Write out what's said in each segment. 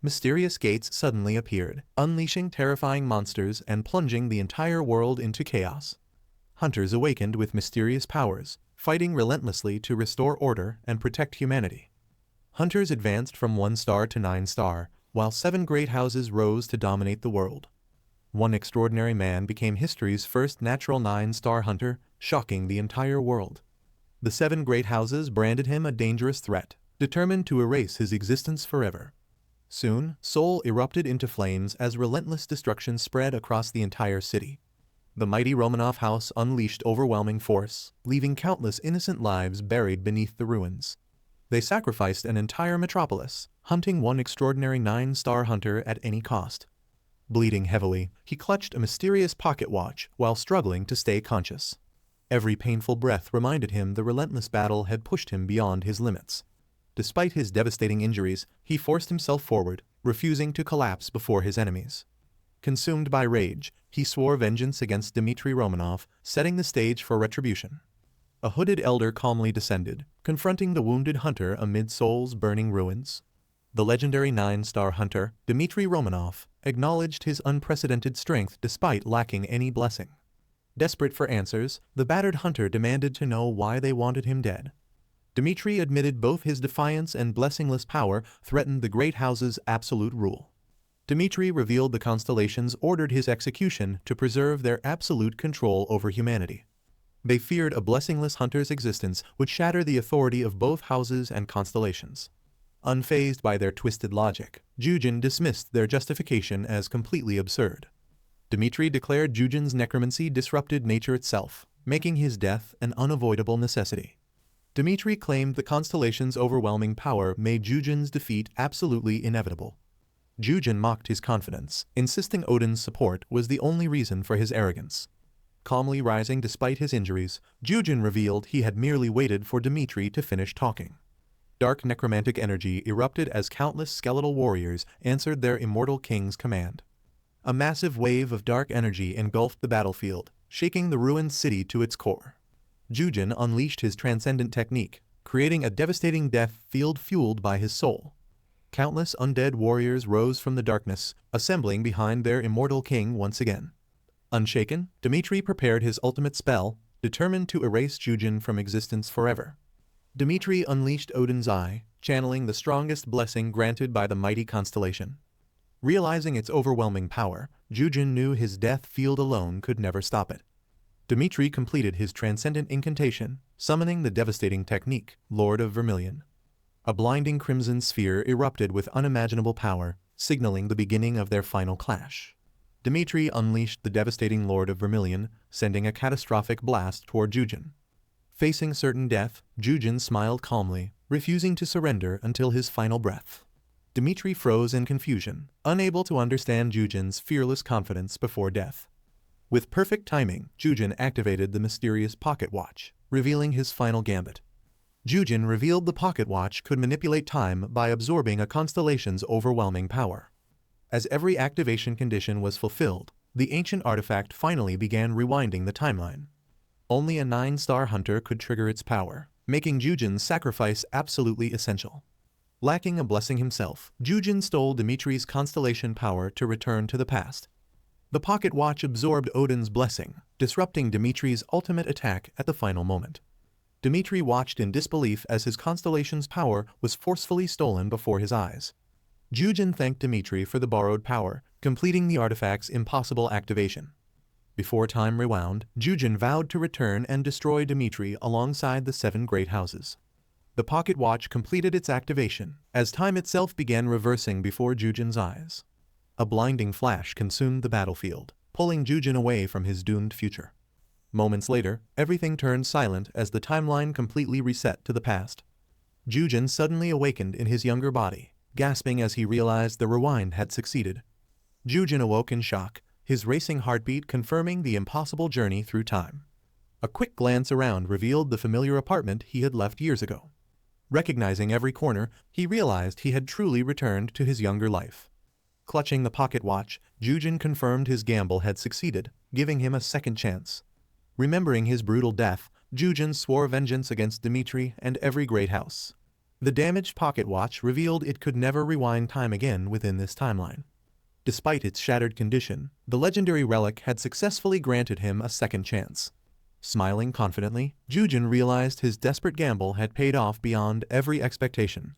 Mysterious gates suddenly appeared, unleashing terrifying monsters and plunging the entire world into chaos. Hunters awakened with mysterious powers, fighting relentlessly to restore order and protect humanity. Hunters advanced from 1 star to 9 star, while 7 great houses rose to dominate the world. One extraordinary man became history's first natural 9-star hunter, shocking the entire world. The 7 great houses branded him a dangerous threat, determined to erase his existence forever. Soon, Seoul erupted into flames as relentless destruction spread across the entire city. The mighty Romanov house unleashed overwhelming force, leaving countless innocent lives buried beneath the ruins. They sacrificed an entire metropolis, hunting one extraordinary 9-star hunter at any cost. Bleeding heavily, he clutched a mysterious pocket watch while struggling to stay conscious. Every painful breath reminded him the relentless battle had pushed him beyond his limits. Despite his devastating injuries, he forced himself forward, refusing to collapse before his enemies. Consumed by rage, he swore vengeance against Dmitry Romanov, setting the stage for retribution. A hooded elder calmly descended, confronting the wounded hunter amid Seoul's burning ruins. The legendary 9-star hunter, Dmitry Romanov, acknowledged his unprecedented strength despite lacking any blessing. Desperate for answers, the battered hunter demanded to know why they wanted him dead. Dmitry admitted both his defiance and blessingless power threatened the great house's absolute rule. Dmitry revealed the Constellations ordered his execution to preserve their absolute control over humanity. They feared a blessingless hunter's existence would shatter the authority of both houses and constellations. Unfazed by their twisted logic, Jujin dismissed their justification as completely absurd. Dmitry declared Jujin's necromancy disrupted nature itself, making his death an unavoidable necessity. Dmitry claimed the constellation's overwhelming power made Jujin's defeat absolutely inevitable. Jujin mocked his confidence, insisting Odin's support was the only reason for his arrogance. Calmly rising despite his injuries, Jujin revealed he had merely waited for Dmitry to finish talking. Dark necromantic energy erupted as countless skeletal warriors answered their immortal king's command. A massive wave of dark energy engulfed the battlefield, shaking the ruined city to its core. Jujin unleashed his transcendent technique, creating a devastating death field fueled by his soul. Countless undead warriors rose from the darkness, assembling behind their immortal king once again. Unshaken, Dmitry prepared his ultimate spell, determined to erase Jujin from existence forever. Dmitry unleashed Odin's Eye, channeling the strongest blessing granted by the mighty constellation. Realizing its overwhelming power, Jujin knew his death field alone could never stop it. Dmitry completed his transcendent incantation, summoning the devastating technique, Lord of Vermilion. A blinding crimson sphere erupted with unimaginable power, signaling the beginning of their final clash. Dmitry unleashed the devastating Lord of Vermilion, sending a catastrophic blast toward Jujin. Facing certain death, Jujin smiled calmly, refusing to surrender until his final breath. Dmitry froze in confusion, unable to understand Jujin's fearless confidence before death. With perfect timing, Jujin activated the mysterious pocket watch, revealing his final gambit. Jujin revealed the pocket watch could manipulate time by absorbing a constellation's overwhelming power. As every activation condition was fulfilled, the ancient artifact finally began rewinding the timeline. Only a 9-star hunter could trigger its power, making Jujin's sacrifice absolutely essential. Lacking a blessing himself, Jujin stole Dmitry's constellation power to return to the past. The pocket watch absorbed Odin's blessing, disrupting Dmitry's ultimate attack at the final moment. Dmitry watched in disbelief as his constellation's power was forcefully stolen before his eyes. Jujin thanked Dmitry for the borrowed power, completing the artifact's impossible activation. Before time rewound, Jujin vowed to return and destroy Dmitry alongside the 7 great houses. The pocket watch completed its activation, as time itself began reversing before Jujin's eyes. A blinding flash consumed the battlefield, pulling Jujin away from his doomed future. Moments later, everything turned silent as the timeline completely reset to the past. Jujin suddenly awakened in his younger body, gasping as he realized the rewind had succeeded. Jujin awoke in shock, his racing heartbeat confirming the impossible journey through time. A quick glance around revealed the familiar apartment he had left years ago. Recognizing every corner, he realized he had truly returned to his younger life. Clutching the pocket watch, Jujin confirmed his gamble had succeeded, giving him a second chance. Remembering his brutal death, Jujin swore vengeance against Dmitry and every great house. The damaged pocket watch revealed it could never rewind time again within this timeline. Despite its shattered condition, the legendary relic had successfully granted him a second chance. Smiling confidently, Jujin realized his desperate gamble had paid off beyond every expectation.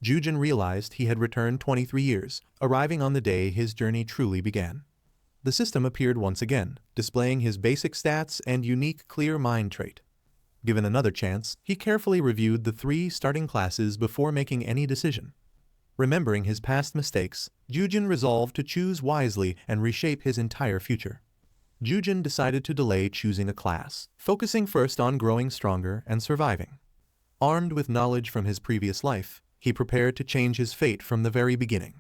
Jujin realized he had returned 23 years, arriving on the day his journey truly began. The system appeared once again, displaying his basic stats and unique clear mind trait. Given another chance, he carefully reviewed the 3 starting classes before making any decision. Remembering his past mistakes, Jujin resolved to choose wisely and reshape his entire future. Jujin decided to delay choosing a class, focusing first on growing stronger and surviving. Armed with knowledge from his previous life, he prepared to change his fate from the very beginning.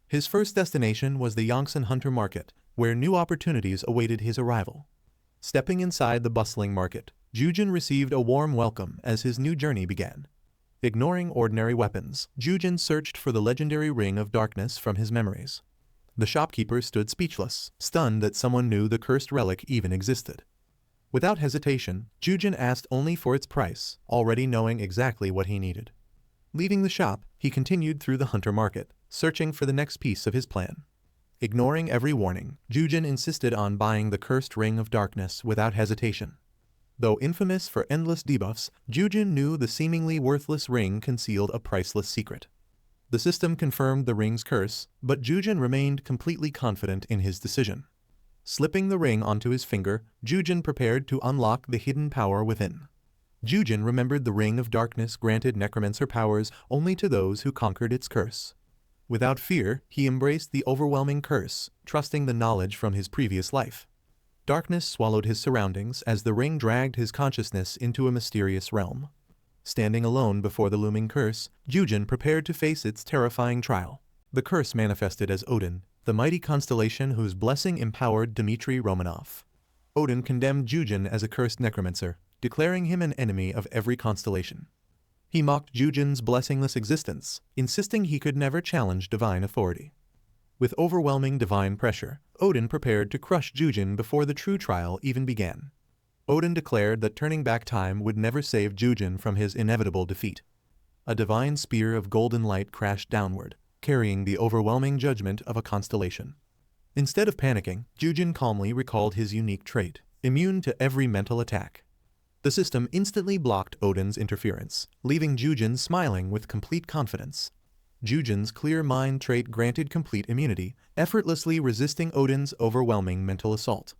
His first destination was the Yongsan Hunter Market, where new opportunities awaited his arrival. Stepping inside the bustling market, Jujin received a warm welcome as his new journey began. Ignoring ordinary weapons, Jujin searched for the legendary Ring of Darkness from his memories. The shopkeeper stood speechless, stunned that someone knew the cursed relic even existed. Without hesitation, Jujin asked only for its price, already knowing exactly what he needed. Leaving the shop, he continued through the hunter market, searching for the next piece of his plan. Ignoring every warning, Jujin insisted on buying the cursed Ring of Darkness without hesitation. Though infamous for endless debuffs, Jujin knew the seemingly worthless ring concealed a priceless secret. The system confirmed the ring's curse, but Jujin remained completely confident in his decision. Slipping the ring onto his finger, Jujin prepared to unlock the hidden power within. Jujin remembered the Ring of Darkness granted Necromancer powers only to those who conquered its curse. Without fear, he embraced the overwhelming curse, trusting the knowledge from his previous life. Darkness swallowed his surroundings as the ring dragged his consciousness into a mysterious realm. Standing alone before the looming curse, Jujin prepared to face its terrifying trial. The curse manifested as Odin, the mighty constellation whose blessing empowered Dmitry Romanov. Odin condemned Jujin as a cursed necromancer, declaring him an enemy of every constellation. He mocked Jujin's blessingless existence, insisting he could never challenge divine authority. With overwhelming divine pressure, Odin prepared to crush Jujin before the true trial even began. Odin declared that turning back time would never save Jujin from his inevitable defeat. A divine spear of golden light crashed downward, carrying the overwhelming judgment of a constellation. Instead of panicking, Jujin calmly recalled his unique trait, immune to every mental attack. The system instantly blocked Odin's interference, leaving Jujin smiling with complete confidence. Jujin's clear mind trait granted complete immunity, effortlessly resisting Odin's overwhelming mental assault.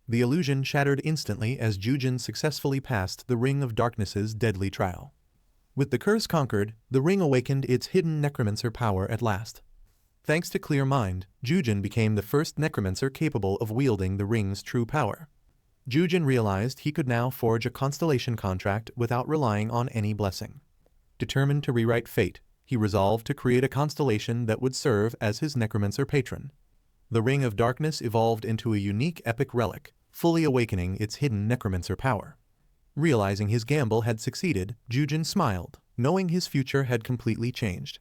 The illusion shattered instantly as Jujin successfully passed the Ring of Darkness's deadly trial. With the curse conquered, the ring awakened its hidden necromancer power at last. Thanks to clear mind, Jujin became the first necromancer capable of wielding the ring's true power. Jujin realized he could now forge a constellation contract without relying on any blessing. Determined to rewrite fate, he resolved to create a constellation that would serve as his necromancer patron. The Ring of Darkness evolved into a unique epic relic, fully awakening its hidden necromancer power. Realizing his gamble had succeeded, Jujin smiled, knowing his future had completely changed.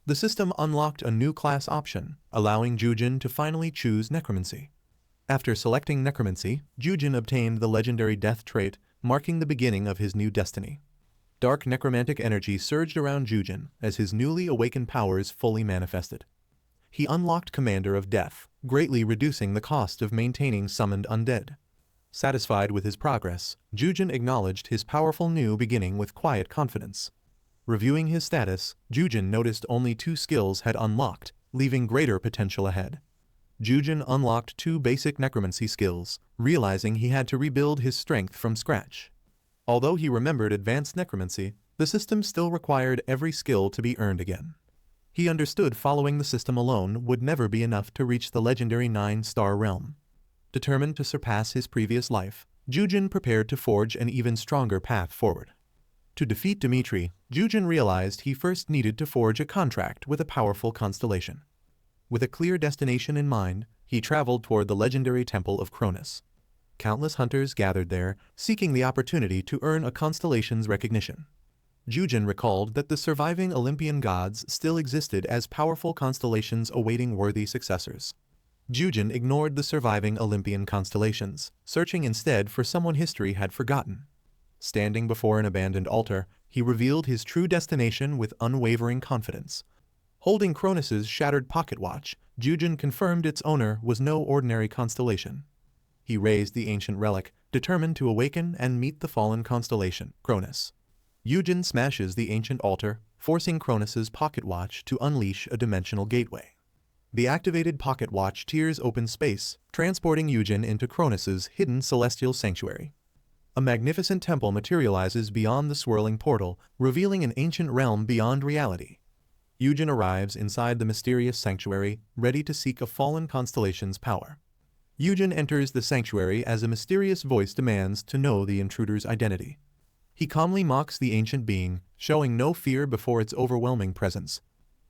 The system unlocked a new class option, allowing Jujin to finally choose necromancy. After selecting necromancy, Jujin obtained the legendary death trait, marking the beginning of his new destiny. Dark necromantic energy surged around Jujin as his newly awakened powers fully manifested. He unlocked Commander of Death, greatly reducing the cost of maintaining summoned undead. Satisfied with his progress, Jujin acknowledged his powerful new beginning with quiet confidence. Reviewing his status, Jujin noticed only 2 skills had unlocked, leaving greater potential ahead. Jujin unlocked 2 basic necromancy skills, realizing he had to rebuild his strength from scratch. Although he remembered advanced necromancy, the system still required every skill to be earned again. He understood following the system alone would never be enough to reach the legendary 9-star realm. Determined to surpass his previous life, Jujin prepared to forge an even stronger path forward. To defeat Dmitry, Jujin realized he first needed to forge a contract with a powerful constellation. With a clear destination in mind, he traveled toward the legendary Temple of Cronus. Countless hunters gathered there, seeking the opportunity to earn a constellation's recognition. Jujin recalled that the surviving Olympian gods still existed as powerful constellations awaiting worthy successors. Jujin ignored the surviving Olympian constellations, searching instead for someone history had forgotten. Standing before an abandoned altar, He revealed his true destination with unwavering confidence. Holding Cronus's shattered pocket watch, Yujin confirmed its owner was no ordinary constellation. He raised the ancient relic, determined to awaken and meet the fallen constellation, Cronus. Yujin smashes the ancient altar, forcing Cronus's pocket watch to unleash a dimensional gateway. The activated pocket watch tears open space, transporting Yujin into Cronus's hidden celestial sanctuary. A magnificent temple materializes beyond the swirling portal, revealing an ancient realm beyond reality. Yujin arrives inside the mysterious sanctuary, ready to seek a fallen constellation's power. Yujin enters the sanctuary as a mysterious voice demands to know the intruder's identity. He calmly mocks the ancient being, showing no fear before its overwhelming presence.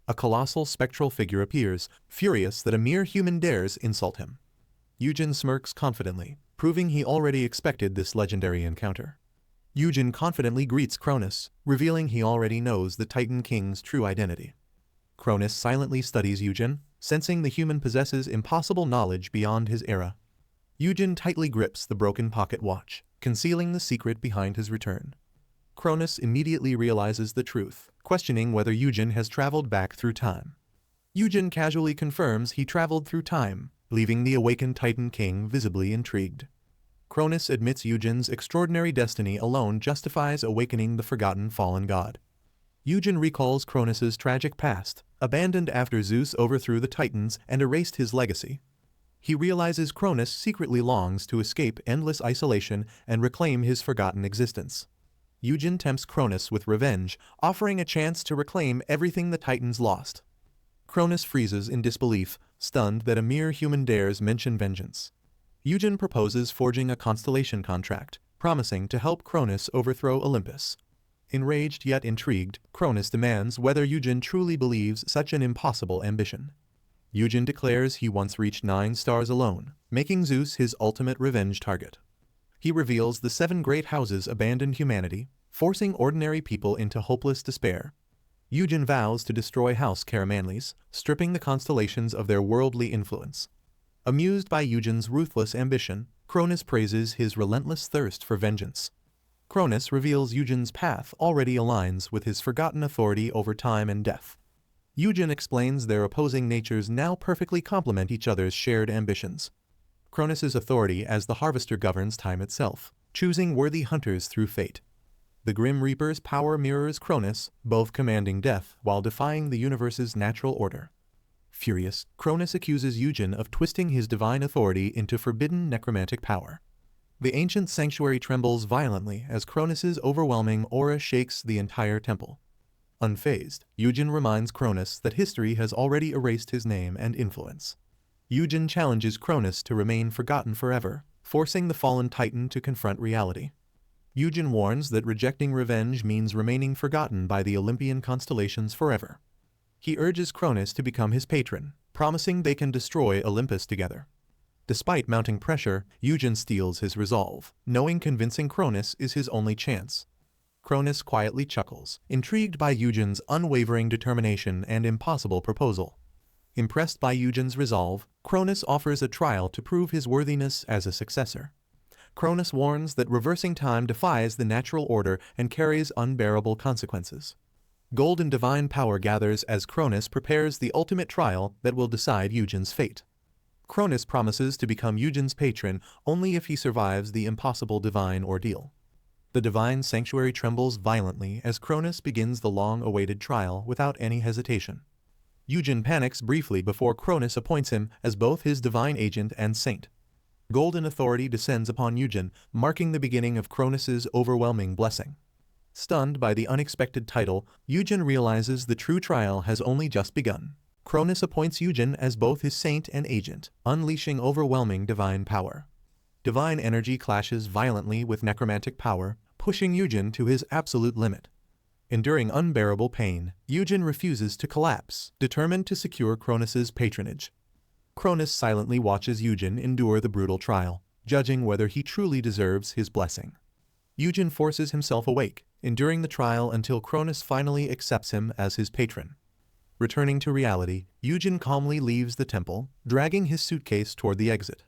A colossal spectral figure appears, furious that a mere human dares insult him. Yujin smirks confidently, proving he already expected this legendary encounter. Yujin confidently greets Cronus, revealing he already knows the Titan King's true identity. Cronus silently studies Yujin, sensing the human possesses impossible knowledge beyond his era. Yujin tightly grips the broken pocket watch, concealing the secret behind his return. Cronus immediately realizes the truth, questioning whether Yujin has traveled back through time. Yujin casually confirms he traveled through time, leaving the awakened Titan King visibly intrigued. Cronus admits Yujin's extraordinary destiny alone justifies awakening the forgotten fallen god. Yujin recalls Cronus's tragic past, abandoned after Zeus overthrew the Titans and erased his legacy. He realizes Cronus secretly longs to escape endless isolation and reclaim his forgotten existence. Yujin tempts Cronus with revenge, offering a chance to reclaim everything the Titans lost. Cronus freezes in disbelief, stunned that a mere human dares mention vengeance. Yujin proposes forging a constellation contract, promising to help Cronus overthrow Olympus. Enraged yet intrigued, Cronus demands whether Yujin truly believes such an impossible ambition. Yujin declares he once reached 9 stars alone, making Zeus his ultimate revenge target. He reveals the 7 great houses abandoned humanity, forcing ordinary people into hopeless despair. Yujin vows to destroy House Caramanlis, stripping the constellations of their worldly influence. Amused by Yujin's ruthless ambition, Cronus praises his relentless thirst for vengeance. Cronus reveals Yujin's path already aligns with his forgotten authority over time and death. Yujin explains their opposing natures now perfectly complement each other's shared ambitions. Cronus's authority as the harvester governs time itself, choosing worthy hunters through fate. The Grim Reaper's power mirrors Cronus, both commanding death while defying the universe's natural order. Furious, Cronus accuses Yujin of twisting his divine authority into forbidden necromantic power. The ancient sanctuary trembles violently as Cronus's overwhelming aura shakes the entire temple. Unfazed, Yujin reminds Cronus that history has already erased his name and influence. Yujin challenges Cronus to remain forgotten forever, forcing the fallen Titan to confront reality. Yujin warns that rejecting revenge means remaining forgotten by the Olympian constellations forever. He urges Cronus to become his patron, promising they can destroy Olympus together. Despite mounting pressure, Yujin steels his resolve, knowing convincing Cronus is his only chance. Cronus quietly chuckles, intrigued by Yujin's unwavering determination and impossible proposal. Impressed by Yujin's resolve, Cronus offers a trial to prove his worthiness as a successor. Cronus warns that reversing time defies the natural order and carries unbearable consequences. Golden divine power gathers as Cronus prepares the ultimate trial that will decide Yujin's fate. Cronus promises to become Yujin's patron only if he survives the impossible divine ordeal. The divine sanctuary trembles violently as Cronus begins the long-awaited trial without any hesitation. Yujin panics briefly before Cronus appoints him as both his divine agent and saint. Golden authority descends upon Yujin, marking the beginning of Cronus's overwhelming blessing. Stunned by the unexpected title, Yujin realizes the true trial has only just begun. Cronus appoints Yujin as both his saint and agent, unleashing overwhelming divine power. Divine energy clashes violently with necromantic power, pushing Yujin to his absolute limit. Enduring unbearable pain, Yujin refuses to collapse, determined to secure Cronus's patronage. Cronus silently watches Yujin endure the brutal trial, judging whether he truly deserves his blessing. Yujin forces himself awake, enduring the trial until Cronus finally accepts him as his patron. Returning to reality, Yujin calmly leaves the temple, dragging his suitcase toward the exit.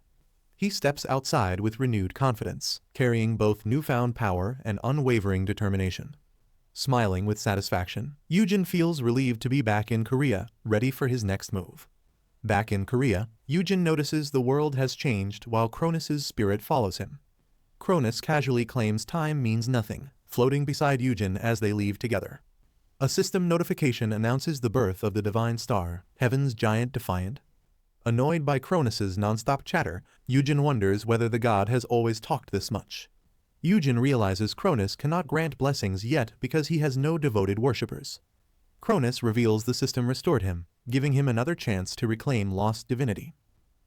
He steps outside with renewed confidence, carrying both newfound power and unwavering determination. Smiling with satisfaction, Yujin feels relieved to be back in Korea, ready for his next move. Back in Korea, Yujin notices the world has changed while Cronus's spirit follows him. Cronus casually claims time means nothing, floating beside Yujin as they leave together. A system notification announces the birth of the divine star, Heaven's giant defiant. Annoyed by Cronus's non-stop chatter, Yujin wonders whether the god has always talked this much. Yujin realizes Cronus cannot grant blessings yet because he has no devoted worshippers. Cronus reveals the system restored him, giving him another chance to reclaim lost divinity.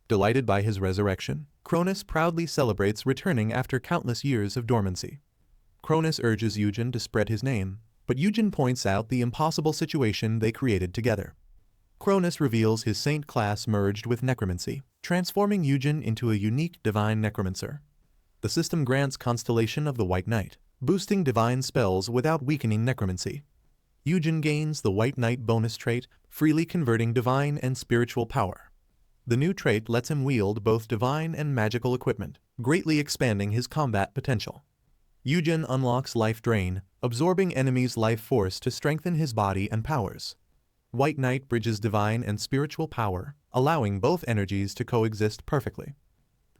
Delighted by his resurrection, Cronus proudly celebrates returning after countless years of dormancy. Cronus urges Yujin to spread his name, but Yujin points out the impossible situation they created together. Cronus reveals his saint class merged with necromancy, transforming Yujin into a unique divine necromancer. The system grants Constellation of the White Knight, boosting divine spells without weakening necromancy. Yujin gains the White Knight bonus trait, freely converting divine and spiritual power. The new trait lets him wield both divine and magical equipment, greatly expanding his combat potential. Yujin unlocks Life Drain, absorbing enemies' life force to strengthen his body and powers. White Knight bridges divine and spiritual power, allowing both energies to coexist perfectly.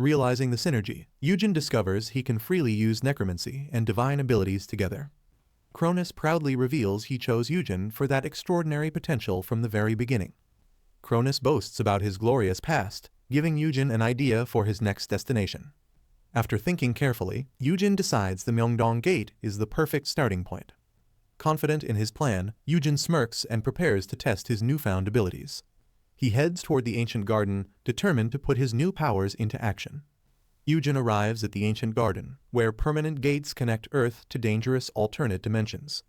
Realizing the synergy, Yujin discovers he can freely use necromancy and divine abilities together. Cronus proudly reveals he chose Yujin for that extraordinary potential from the very beginning. Cronus boasts about his glorious past, giving Yujin an idea for his next destination. After thinking carefully, Yujin decides the Myeongdong Gate is the perfect starting point. Confident in his plan, Yujin smirks and prepares to test his newfound abilities. He heads toward the ancient garden, determined to put his new powers into action. Yujin arrives at the ancient garden, where permanent gates connect Earth to dangerous alternate dimensions.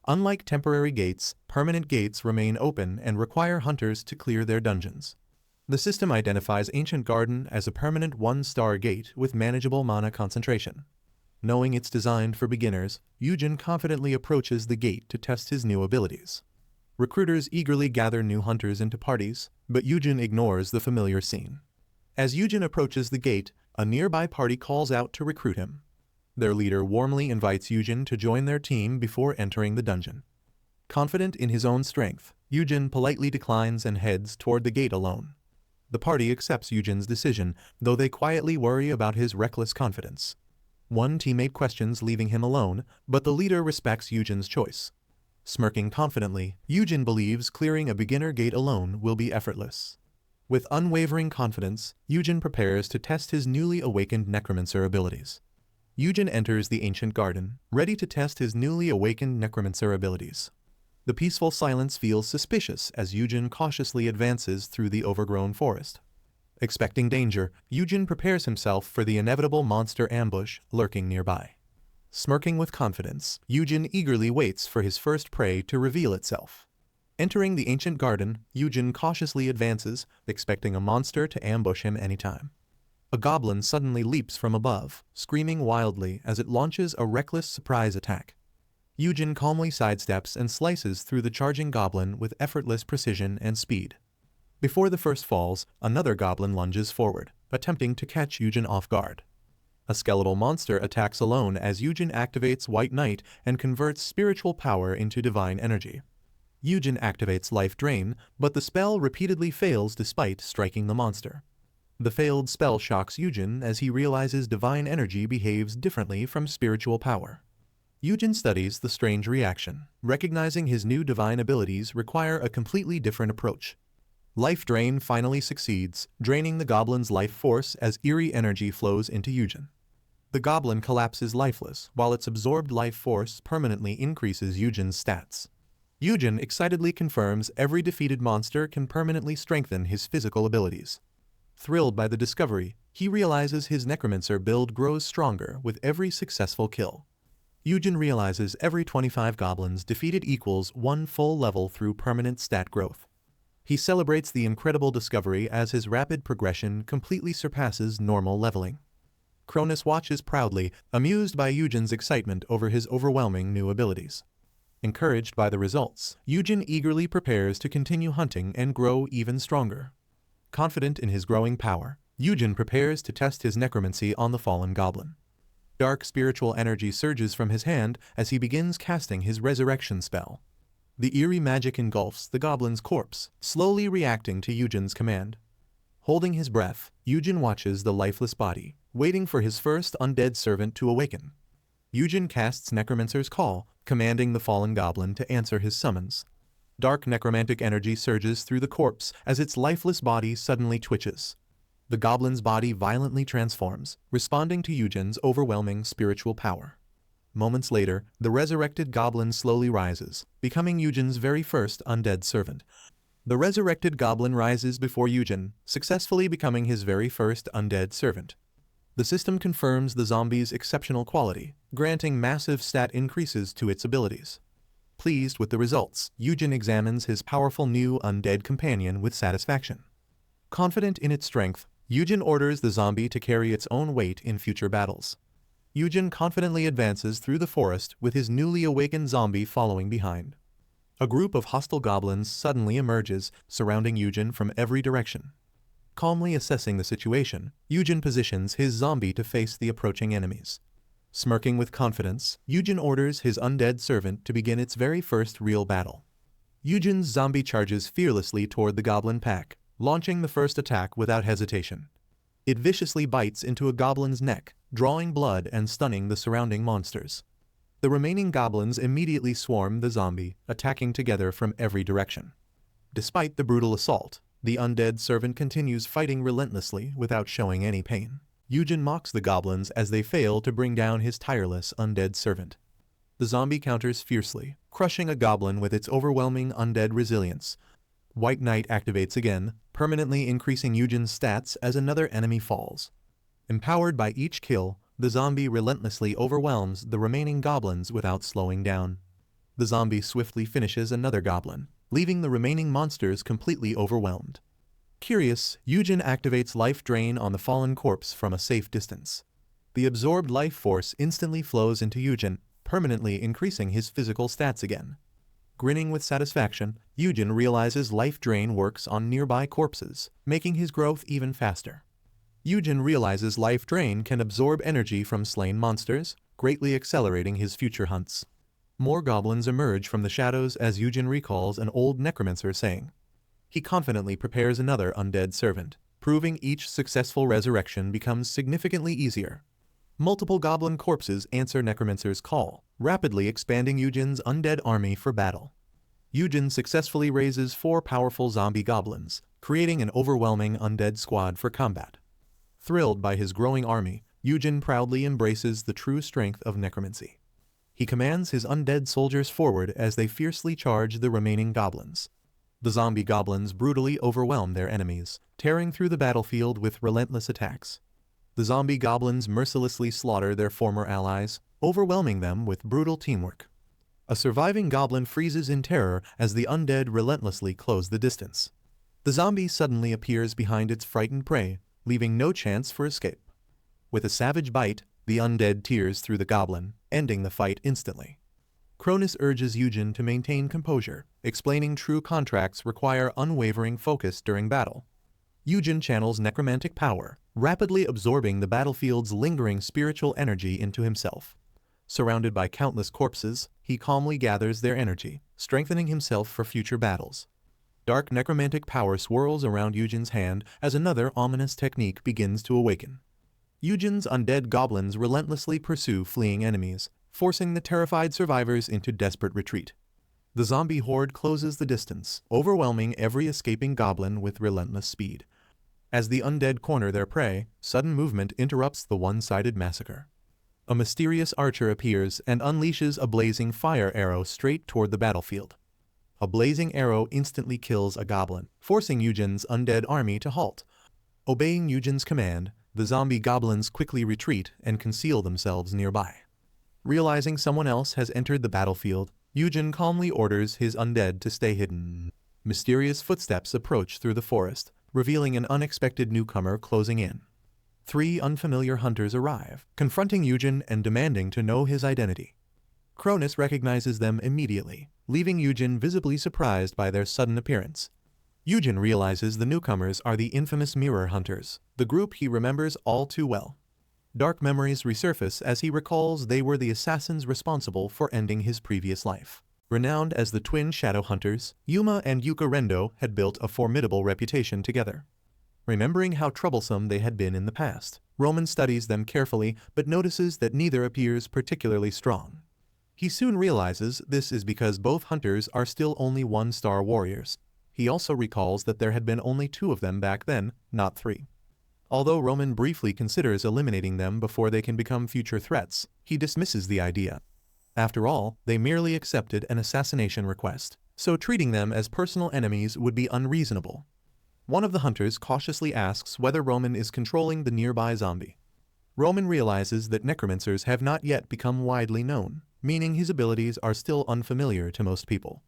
Unlike temporary gates, permanent gates remain open and require hunters to clear their dungeons. The system identifies Ancient Garden as a permanent one-star gate with manageable mana concentration. Knowing it's designed for beginners, Yujin confidently approaches the gate to test his new abilities. Recruiters eagerly gather new hunters into parties, but Yujin ignores the familiar scene. As Yujin approaches the gate, a nearby party calls out to recruit him. Their leader warmly invites Yujin to join their team before entering the dungeon. Confident in his own strength, Yujin politely declines and heads toward the gate alone. The party accepts Yujin's decision, though they quietly worry about his reckless confidence. One teammate questions leaving him alone, but the leader respects Yujin's choice. Smirking confidently, Yujin believes clearing a beginner gate alone will be effortless. With unwavering confidence, Yujin prepares to test his newly awakened necromancer abilities. Yujin enters the ancient garden, ready to test his newly awakened necromancer abilities. The peaceful silence feels suspicious as Yujin cautiously advances through the overgrown forest. Expecting danger, Yujin prepares himself for the inevitable monster ambush lurking nearby. Smirking with confidence, Yujin eagerly waits for his first prey to reveal itself. Entering the ancient garden, Yujin cautiously advances, expecting a monster to ambush him anytime. A goblin suddenly leaps from above, screaming wildly as it launches a reckless surprise attack. Yujin calmly sidesteps and slices through the charging goblin with effortless precision and speed. Before the first falls, another goblin lunges forward, attempting to catch Yujin off guard. A skeletal monster attacks alone as Yujin activates White Knight and converts spiritual power into divine energy. Yujin activates Life Drain, but the spell repeatedly fails despite striking the monster. The failed spell shocks Yujin as he realizes divine energy behaves differently from spiritual power. Yujin studies the strange reaction, recognizing his new divine abilities require a completely different approach. Life Drain finally succeeds, draining the goblin's life force as eerie energy flows into Yujin. The goblin collapses lifeless, while its absorbed life force permanently increases Yujin's stats. Yujin excitedly confirms every defeated monster can permanently strengthen his physical abilities. Thrilled by the discovery, he realizes his necromancer build grows stronger with every successful kill. Yujin realizes every 25 goblins defeated equals 1 full level through permanent stat growth. He celebrates the incredible discovery as his rapid progression completely surpasses normal leveling. Cronus watches proudly, amused by Yujin's excitement over his overwhelming new abilities. Encouraged by the results, Yujin eagerly prepares to continue hunting and grow even stronger. Confident in his growing power, Yujin prepares to test his necromancy on the fallen goblin. Dark spiritual energy surges from his hand as he begins casting his resurrection spell. The eerie magic engulfs the goblin's corpse, slowly reacting to Eugen's command. Holding his breath, Eugen watches the lifeless body, waiting for his first undead servant to awaken. Eugen casts Necromancer's call, commanding the fallen goblin to answer his summons. Dark necromantic energy surges through the corpse as its lifeless body suddenly twitches. The goblin's body violently transforms, responding to Eugen's overwhelming spiritual power. Moments later, the resurrected goblin slowly rises, becoming Eugen's very first undead servant. The resurrected goblin rises before Eugen, successfully becoming his very first undead servant. The system confirms the zombie's exceptional quality, granting massive stat increases to its abilities. Pleased with the results, Eugen examines his powerful new undead companion with satisfaction. Confident in its strength, Eugen orders the zombie to carry its own weight in future battles. Eugen confidently advances through the forest with his newly awakened zombie following behind. A group of hostile goblins suddenly emerges, surrounding Eugen from every direction. Calmly assessing the situation, Eugen positions his zombie to face the approaching enemies. Smirking with confidence, Eugen orders his undead servant to begin its very first real battle. Eugen's zombie charges fearlessly toward the goblin pack, launching the first attack without hesitation. It viciously bites into a goblin's neck, drawing blood and stunning the surrounding monsters. The remaining goblins immediately swarm the zombie, attacking together from every direction. Despite the brutal assault, the undead servant continues fighting relentlessly without showing any pain. Eugen mocks the goblins as they fail to bring down his tireless undead servant. The zombie counters fiercely, crushing a goblin with its overwhelming undead resilience. White Knight activates again, permanently increasing Eugen's stats as another enemy falls. Empowered by each kill, the zombie relentlessly overwhelms the remaining goblins without slowing down. The zombie swiftly finishes another goblin, leaving the remaining monsters completely overwhelmed. Curious, Eugen activates Life Drain on the fallen corpse from a safe distance. The absorbed life force instantly flows into Eugen, permanently increasing his physical stats again. Grinning with satisfaction, Eugen realizes Life Drain works on nearby corpses, making his growth even faster. Eugen realizes Life Drain can absorb energy from slain monsters, greatly accelerating his future hunts. More goblins emerge from the shadows as Eugen recalls an old Necromancer saying. He confidently prepares another undead servant, proving each successful resurrection becomes significantly easier. Multiple goblin corpses answer Necromancer's call, rapidly expanding Eugen's undead army for battle. Eugen successfully raises 4 powerful zombie goblins, creating an overwhelming undead squad for combat. Thrilled by his growing army, Eugen proudly embraces the true strength of necromancy. He commands his undead soldiers forward as they fiercely charge the remaining goblins. The zombie goblins brutally overwhelm their enemies, tearing through the battlefield with relentless attacks. The zombie goblins mercilessly slaughter their former allies, overwhelming them with brutal teamwork. A surviving goblin freezes in terror as the undead relentlessly close the distance. The zombie suddenly appears behind its frightened prey, leaving no chance for escape. With a savage bite, the undead tears through the goblin, ending the fight instantly. Cronus urges Eugen to maintain composure, explaining true contracts require unwavering focus during battle. Eugen channels necromantic power, rapidly absorbing the battlefield's lingering spiritual energy into himself. Surrounded by countless corpses, he calmly gathers their energy, strengthening himself for future battles. Dark necromantic power swirls around Eugen's hand as another ominous technique begins to awaken. Eugen's undead goblins relentlessly pursue fleeing enemies, forcing the terrified survivors into desperate retreat. The zombie horde closes the distance, overwhelming every escaping goblin with relentless speed. As the undead corner their prey, sudden movement interrupts the one-sided massacre. A mysterious archer appears and unleashes a blazing fire arrow straight toward the battlefield. A blazing arrow instantly kills a goblin, forcing Eugen's undead army to halt. Obeying Eugen's command, the zombie goblins quickly retreat and conceal themselves nearby. Realizing someone else has entered the battlefield, Eugen calmly orders his undead to stay hidden. Mysterious footsteps approach through the forest, revealing an unexpected newcomer closing in. 3 unfamiliar hunters arrive, confronting Eugen and demanding to know his identity. Cronus recognizes them immediately, leaving Eugen visibly surprised by their sudden appearance. Eugen realizes the newcomers are the infamous Mirror Hunters, the group he remembers all too well. Dark memories resurface as he recalls they were the assassins responsible for ending his previous life. Renowned as the twin shadow hunters, Yuma and Yuka Rendo had built a formidable reputation together. Remembering how troublesome they had been in the past, Roman studies them carefully but notices that neither appears particularly strong. He soon realizes this is because both hunters are still only one-star warriors. He also recalls that there had been only 2 of them back then, not 3. Although Roman briefly considers eliminating them before they can become future threats, he dismisses the idea. After all, they merely accepted an assassination request, so treating them as personal enemies would be unreasonable. One of the hunters cautiously asks whether Roman is controlling the nearby zombie. Roman realizes that necromancers have not yet become widely known, meaning his abilities are still unfamiliar to most people.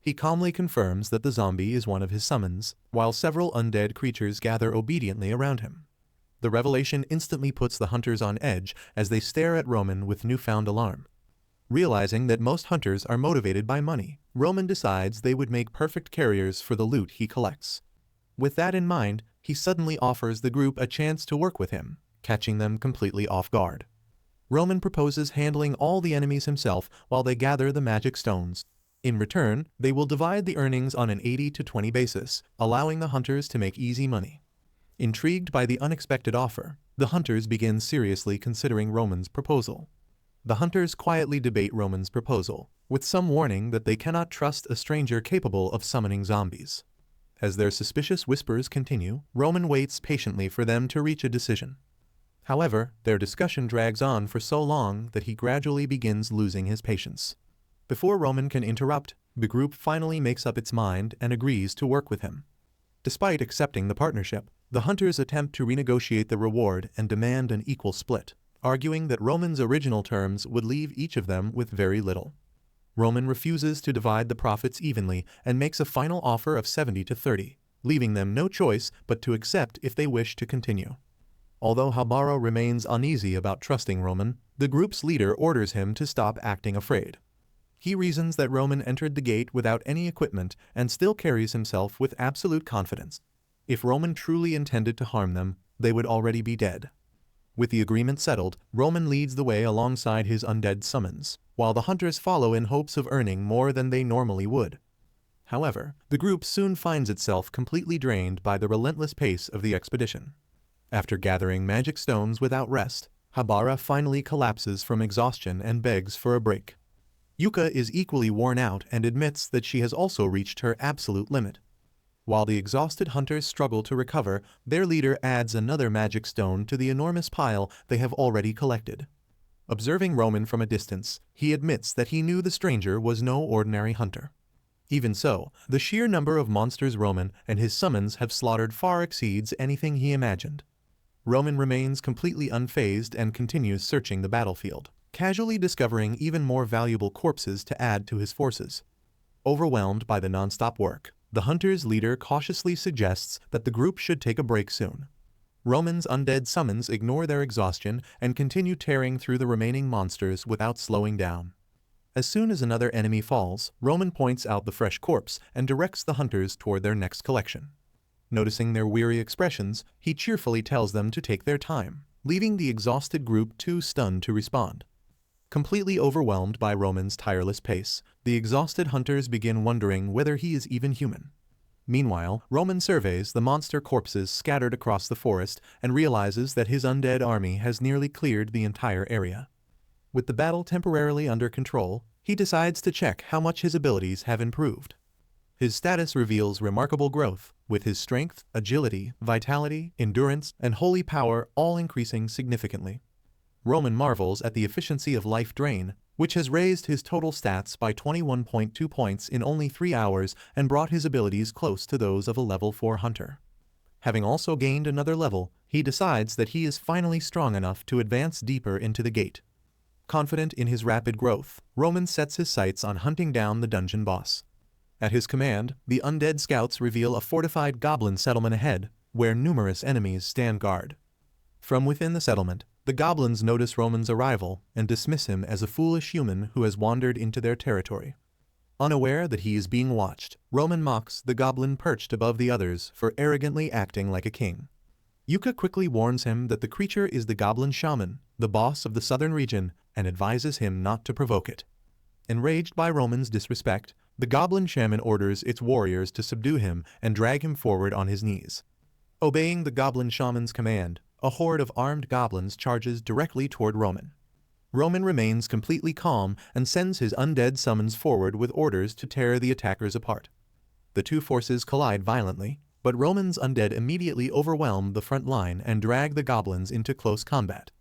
He calmly confirms that the zombie is one of his summons, while several undead creatures gather obediently around him. The revelation instantly puts the hunters on edge as they stare at Roman with newfound alarm. Realizing that most hunters are motivated by money, Roman decides they would make perfect carriers for the loot he collects. With that in mind, he suddenly offers the group a chance to work with him, catching them completely off guard. Roman proposes handling all the enemies himself while they gather the magic stones. In return, they will divide the earnings on an 80-20 basis, allowing the hunters to make easy money. Intrigued by the unexpected offer, the hunters begin seriously considering Roman's proposal. The hunters quietly debate Roman's proposal, with some warning that they cannot trust a stranger capable of summoning zombies. As their suspicious whispers continue, Roman waits patiently for them to reach a decision. However, their discussion drags on for so long that he gradually begins losing his patience. Before Roman can interrupt, the group finally makes up its mind and agrees to work with him. Despite accepting the partnership, the hunters attempt to renegotiate the reward and demand an equal split, arguing that Roman's original terms would leave each of them with very little. Roman refuses to divide the profits evenly and makes a final offer of 70-30, leaving them no choice but to accept if they wish to continue. Although Habara remains uneasy about trusting Roman, the group's leader orders him to stop acting afraid. He reasons that Roman entered the gate without any equipment and still carries himself with absolute confidence. If Roman truly intended to harm them, they would already be dead. With the agreement settled, Roman leads the way alongside his undead summons, while the hunters follow in hopes of earning more than they normally would. However, the group soon finds itself completely drained by the relentless pace of the expedition. After gathering magic stones without rest, Habara finally collapses from exhaustion and begs for a break. Yuka is equally worn out and admits that she has also reached her absolute limit. While the exhausted hunters struggle to recover, their leader adds another magic stone to the enormous pile they have already collected. Observing Roman from a distance, he admits that he knew the stranger was no ordinary hunter. Even so, the sheer number of monsters Roman and his summons have slaughtered far exceeds anything he imagined. Roman remains completely unfazed and continues searching the battlefield, casually discovering even more valuable corpses to add to his forces. Overwhelmed by the non-stop work, the hunter's leader cautiously suggests that the group should take a break soon. Roman's undead summons ignore their exhaustion and continue tearing through the remaining monsters without slowing down. As soon as another enemy falls, Roman points out the fresh corpse and directs the hunters toward their next collection. Noticing their weary expressions, he cheerfully tells them to take their time, leaving the exhausted group too stunned to respond. Completely overwhelmed by Roman's tireless pace, the exhausted hunters begin wondering whether he is even human. Meanwhile, Roman surveys the monster corpses scattered across the forest and realizes that his undead army has nearly cleared the entire area. With the battle temporarily under control, he decides to check how much his abilities have improved. His status reveals remarkable growth, with his strength, agility, vitality, endurance, and holy power all increasing significantly. Roman marvels at the efficiency of life drain, which has raised his total stats by 21.2 points in only 3 hours and brought his abilities close to those of a level 4 hunter. Having also gained another level, he decides that he is finally strong enough to advance deeper into the gate. Confident in his rapid growth, Roman sets his sights on hunting down the dungeon boss. At his command, the undead scouts reveal a fortified goblin settlement ahead, where numerous enemies stand guard. From within the settlement, the goblins notice Roman's arrival and dismiss him as a foolish human who has wandered into their territory. Unaware that he is being watched, Roman mocks the goblin perched above the others for arrogantly acting like a king. Yuka quickly warns him that the creature is the goblin shaman, the boss of the southern region, and advises him not to provoke it. Enraged by Roman's disrespect, the goblin shaman orders its warriors to subdue him and drag him forward on his knees. Obeying the goblin shaman's command, a horde of armed goblins charges directly toward Roman. Roman remains completely calm and sends his undead summons forward with orders to tear the attackers apart. The two forces collide violently, but Roman's undead immediately overwhelm the front line and drag the goblins into close combat.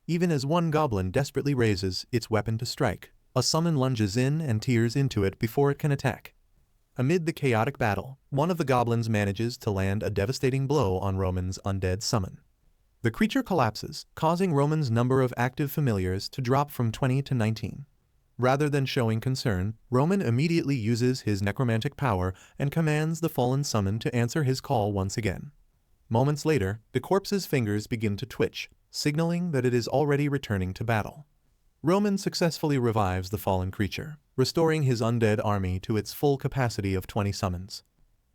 Even as one goblin desperately raises its weapon to strike, a summon lunges in and tears into it before it can attack. Amid the chaotic battle, one of the goblins manages to land a devastating blow on Roman's undead summon. The creature collapses, causing Roman's number of active familiars to drop from 20 to 19. Rather than showing concern, Roman immediately uses his necromantic power and commands the fallen summon to answer his call once again. Moments later, the corpse's fingers begin to twitch, signaling that it is already returning to battle. Roman successfully revives the fallen creature, restoring his undead army to its full capacity of 20 summons.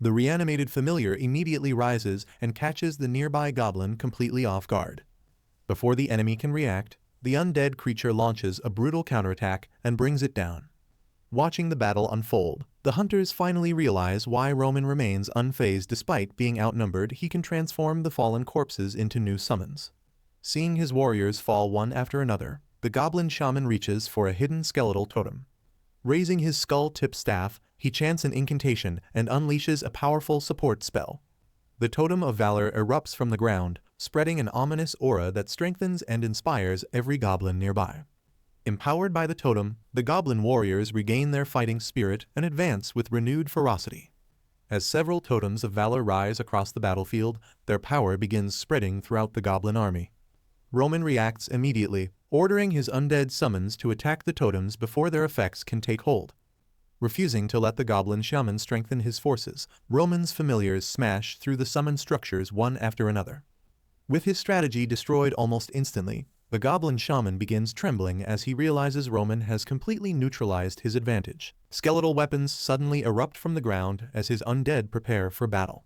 The reanimated familiar immediately rises and catches the nearby goblin completely off guard. Before the enemy can react, the undead creature launches a brutal counterattack and brings it down. Watching the battle unfold, the hunters finally realize why Roman remains unfazed. Despite being outnumbered, he can transform the fallen corpses into new summons. Seeing his warriors fall one after another, the goblin shaman reaches for a hidden skeletal totem. Raising his skull-tipped staff, he chants an incantation and unleashes a powerful support spell. The Totem of Valor erupts from the ground, spreading an ominous aura that strengthens and inspires every goblin nearby. Empowered by the totem, the goblin warriors regain their fighting spirit and advance with renewed ferocity. As several totems of valor rise across the battlefield, their power begins spreading throughout the goblin army. Roman reacts immediately, ordering his undead summons to attack the totems before their effects can take hold. Refusing to let the goblin shaman strengthen his forces, Roman's familiars smash through the summon structures one after another. With his strategy destroyed almost instantly, the goblin shaman begins trembling as he realizes Roman has completely neutralized his advantage. Skeletal weapons suddenly erupt from the ground as his undead prepare for battle.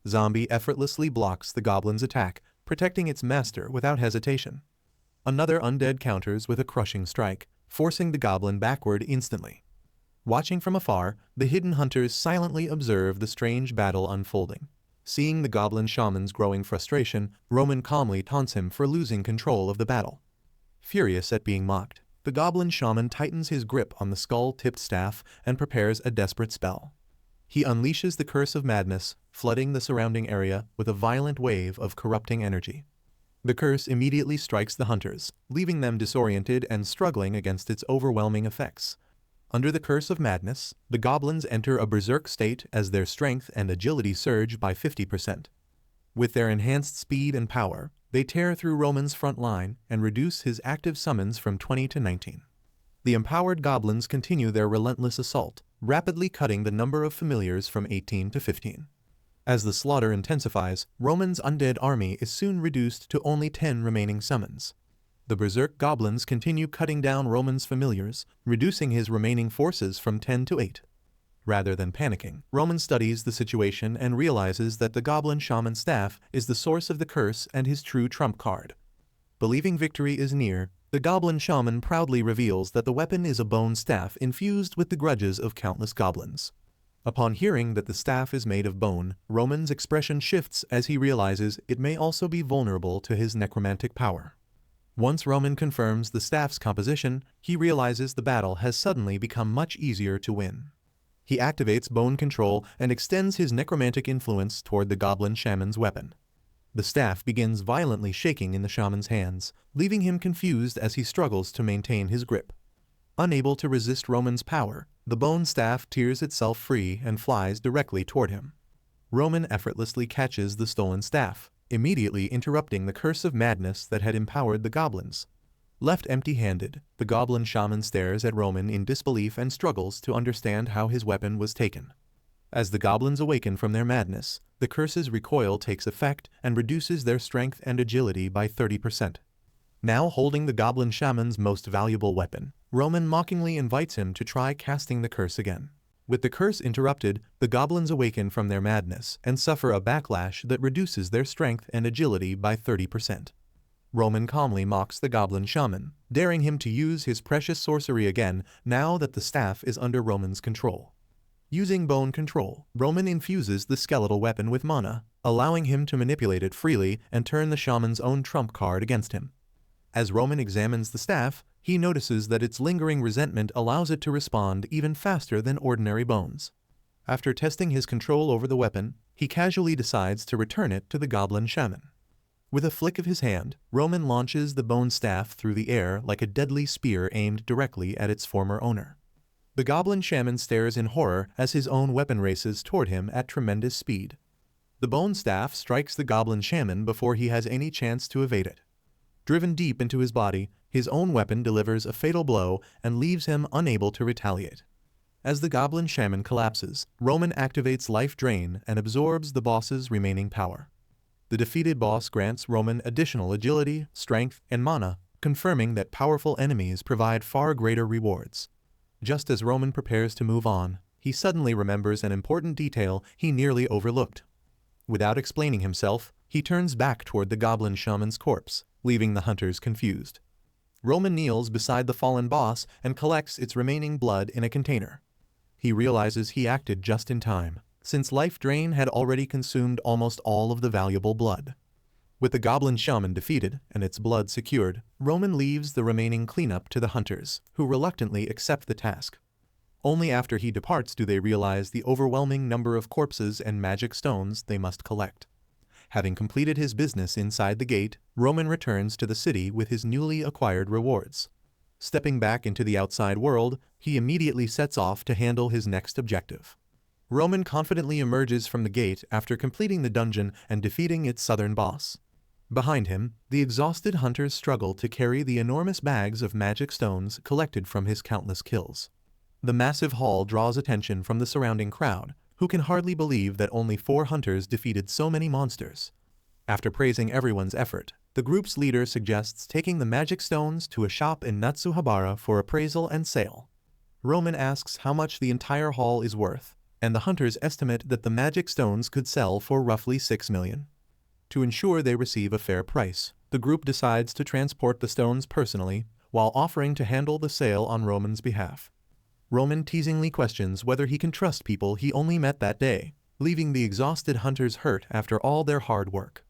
Zombie effortlessly blocks the goblin's attack, protecting its master without hesitation. Another undead counters with a crushing strike, forcing the goblin backward instantly. Watching from afar, the hidden hunters silently observe the strange battle unfolding. Seeing the goblin shaman's growing frustration, Roman calmly taunts him for losing control of the battle. Furious at being mocked, the goblin shaman tightens his grip on the skull-tipped staff and prepares a desperate spell. He unleashes the Curse of Madness, flooding the surrounding area with a violent wave of corrupting energy. The curse immediately strikes the hunters, leaving them disoriented and struggling against its overwhelming effects. Under the Curse of Madness, the goblins enter a berserk state as their strength and agility surge by 50%. With their enhanced speed and power, they tear through Roman's front line and reduce his active summons from 20 to 19. The empowered goblins continue their relentless assault, rapidly cutting the number of familiars from 18 to 15. As the slaughter intensifies, Roman's undead army is soon reduced to only 10 remaining summons. The berserk goblins continue cutting down Roman's familiars, reducing his remaining forces from 10 to 8. Rather than panicking, Roman studies the situation and realizes that the goblin shaman staff is the source of the curse and his true trump card. Believing victory is near, the goblin shaman proudly reveals that the weapon is a bone staff infused with the grudges of countless goblins. Upon hearing that the staff is made of bone, Roman's expression shifts as he realizes it may also be vulnerable to his necromantic power. Once Roman confirms the staff's composition, he realizes the battle has suddenly become much easier to win. He activates bone control and extends his necromantic influence toward the goblin shaman's weapon. The staff begins violently shaking in the shaman's hands, leaving him confused as he struggles to maintain his grip. Unable to resist Roman's power, the bone staff tears itself free and flies directly toward him. Roman effortlessly catches the stolen staff, immediately interrupting the Curse of Madness that had empowered the goblins. Left empty-handed, the goblin shaman stares at Roman in disbelief and struggles to understand how his weapon was taken. As the goblins awaken from their madness, the curse's recoil takes effect and reduces their strength and agility by 30%. Now holding the goblin shaman's most valuable weapon, Roman mockingly invites him to try casting the curse again. With the curse interrupted, the goblins awaken from their madness and suffer a backlash that reduces their strength and agility by 30%. Roman calmly mocks the goblin shaman, daring him to use his precious sorcery again now that the staff is under Roman's control. Using bone control, Roman infuses the skeletal weapon with mana, allowing him to manipulate it freely and turn the shaman's own trump card against him. As Roman examines the staff, he notices that its lingering resentment allows it to respond even faster than ordinary bones. After testing his control over the weapon, he casually decides to return it to the goblin shaman. With a flick of his hand, Roman launches the bone staff through the air like a deadly spear aimed directly at its former owner. The goblin shaman stares in horror as his own weapon races toward him at tremendous speed. The bone staff strikes the goblin shaman before he has any chance to evade it. Driven deep into his body, his own weapon delivers a fatal blow and leaves him unable to retaliate. As the goblin shaman collapses, Roman activates Life Drain and absorbs the boss's remaining power. The defeated boss grants Roman additional agility, strength, and mana, confirming that powerful enemies provide far greater rewards. Just as Roman prepares to move on, he suddenly remembers an important detail he nearly overlooked. Without explaining himself, he turns back toward the goblin shaman's corpse, leaving the hunters confused. Roman kneels beside the fallen boss and collects its remaining blood in a container. He realizes he acted just in time, since Life Drain had already consumed almost all of the valuable blood. With the goblin shaman defeated and its blood secured, Roman leaves the remaining cleanup to the hunters, who reluctantly accept the task. Only after he departs do they realize the overwhelming number of corpses and magic stones they must collect. Having completed his business inside the gate, Roman returns to the city with his newly acquired rewards. Stepping back into the outside world, he immediately sets off to handle his next objective. Roman confidently emerges from the gate after completing the dungeon and defeating its southern boss. Behind him, the exhausted hunters struggle to carry the enormous bags of magic stones collected from his countless kills. The massive haul draws attention from the surrounding crowd, who can hardly believe that only 4 hunters defeated so many monsters. After praising everyone's effort, the group's leader suggests taking the magic stones to a shop in Natsuhabara for appraisal and sale. Roman asks how much the entire haul is worth, and the hunters estimate that the magic stones could sell for roughly 6 million. To ensure they receive a fair price, the group decides to transport the stones personally, while offering to handle the sale on Roman's behalf. Roman teasingly questions whether he can trust people he only met that day, leaving the exhausted hunters hurt after all their hard work.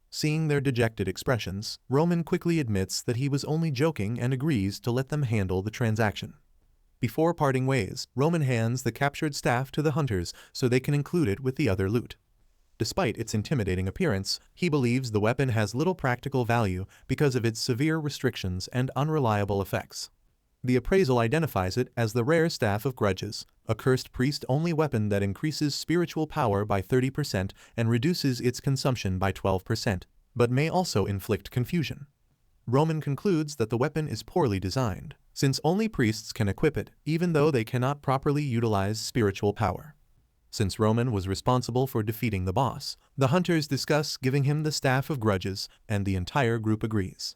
Seeing their dejected expressions, Roman quickly admits that he was only joking and agrees to let them handle the transaction. Before parting ways, Roman hands the captured staff to the hunters so they can include it with the other loot. Despite its intimidating appearance, he believes the weapon has little practical value because of its severe restrictions and unreliable effects. The appraisal identifies it as the rare Staff of Grudges, a cursed priest-only weapon that increases spiritual power by 30% and reduces its consumption by 12%, but may also inflict confusion. Roman concludes that the weapon is poorly designed, since only priests can equip it, even though they cannot properly utilize spiritual power. Since Roman was responsible for defeating the boss, the hunters discuss giving him the Staff of Grudges, and the entire group agrees.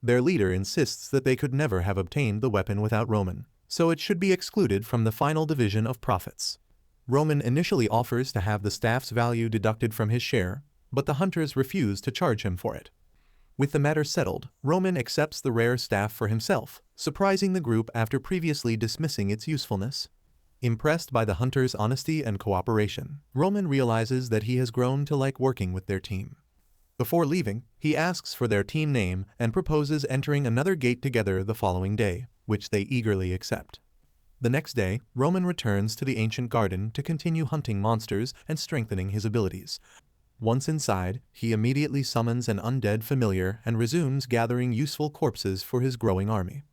Their leader insists that they could never have obtained the weapon without Roman, so it should be excluded from the final division of profits. Roman initially offers to have the staff's value deducted from his share, but the hunters refuse to charge him for it. With the matter settled, Roman accepts the rare staff for himself, surprising the group after previously dismissing its usefulness. Impressed by the hunters' honesty and cooperation, Roman realizes that he has grown to like working with their team. Before leaving, he asks for their team name and proposes entering another gate together the following day, which they eagerly accept. The next day, Roman returns to the ancient garden to continue hunting monsters and strengthening his abilities. Once inside, he immediately summons an undead familiar and resumes gathering useful corpses for his growing army.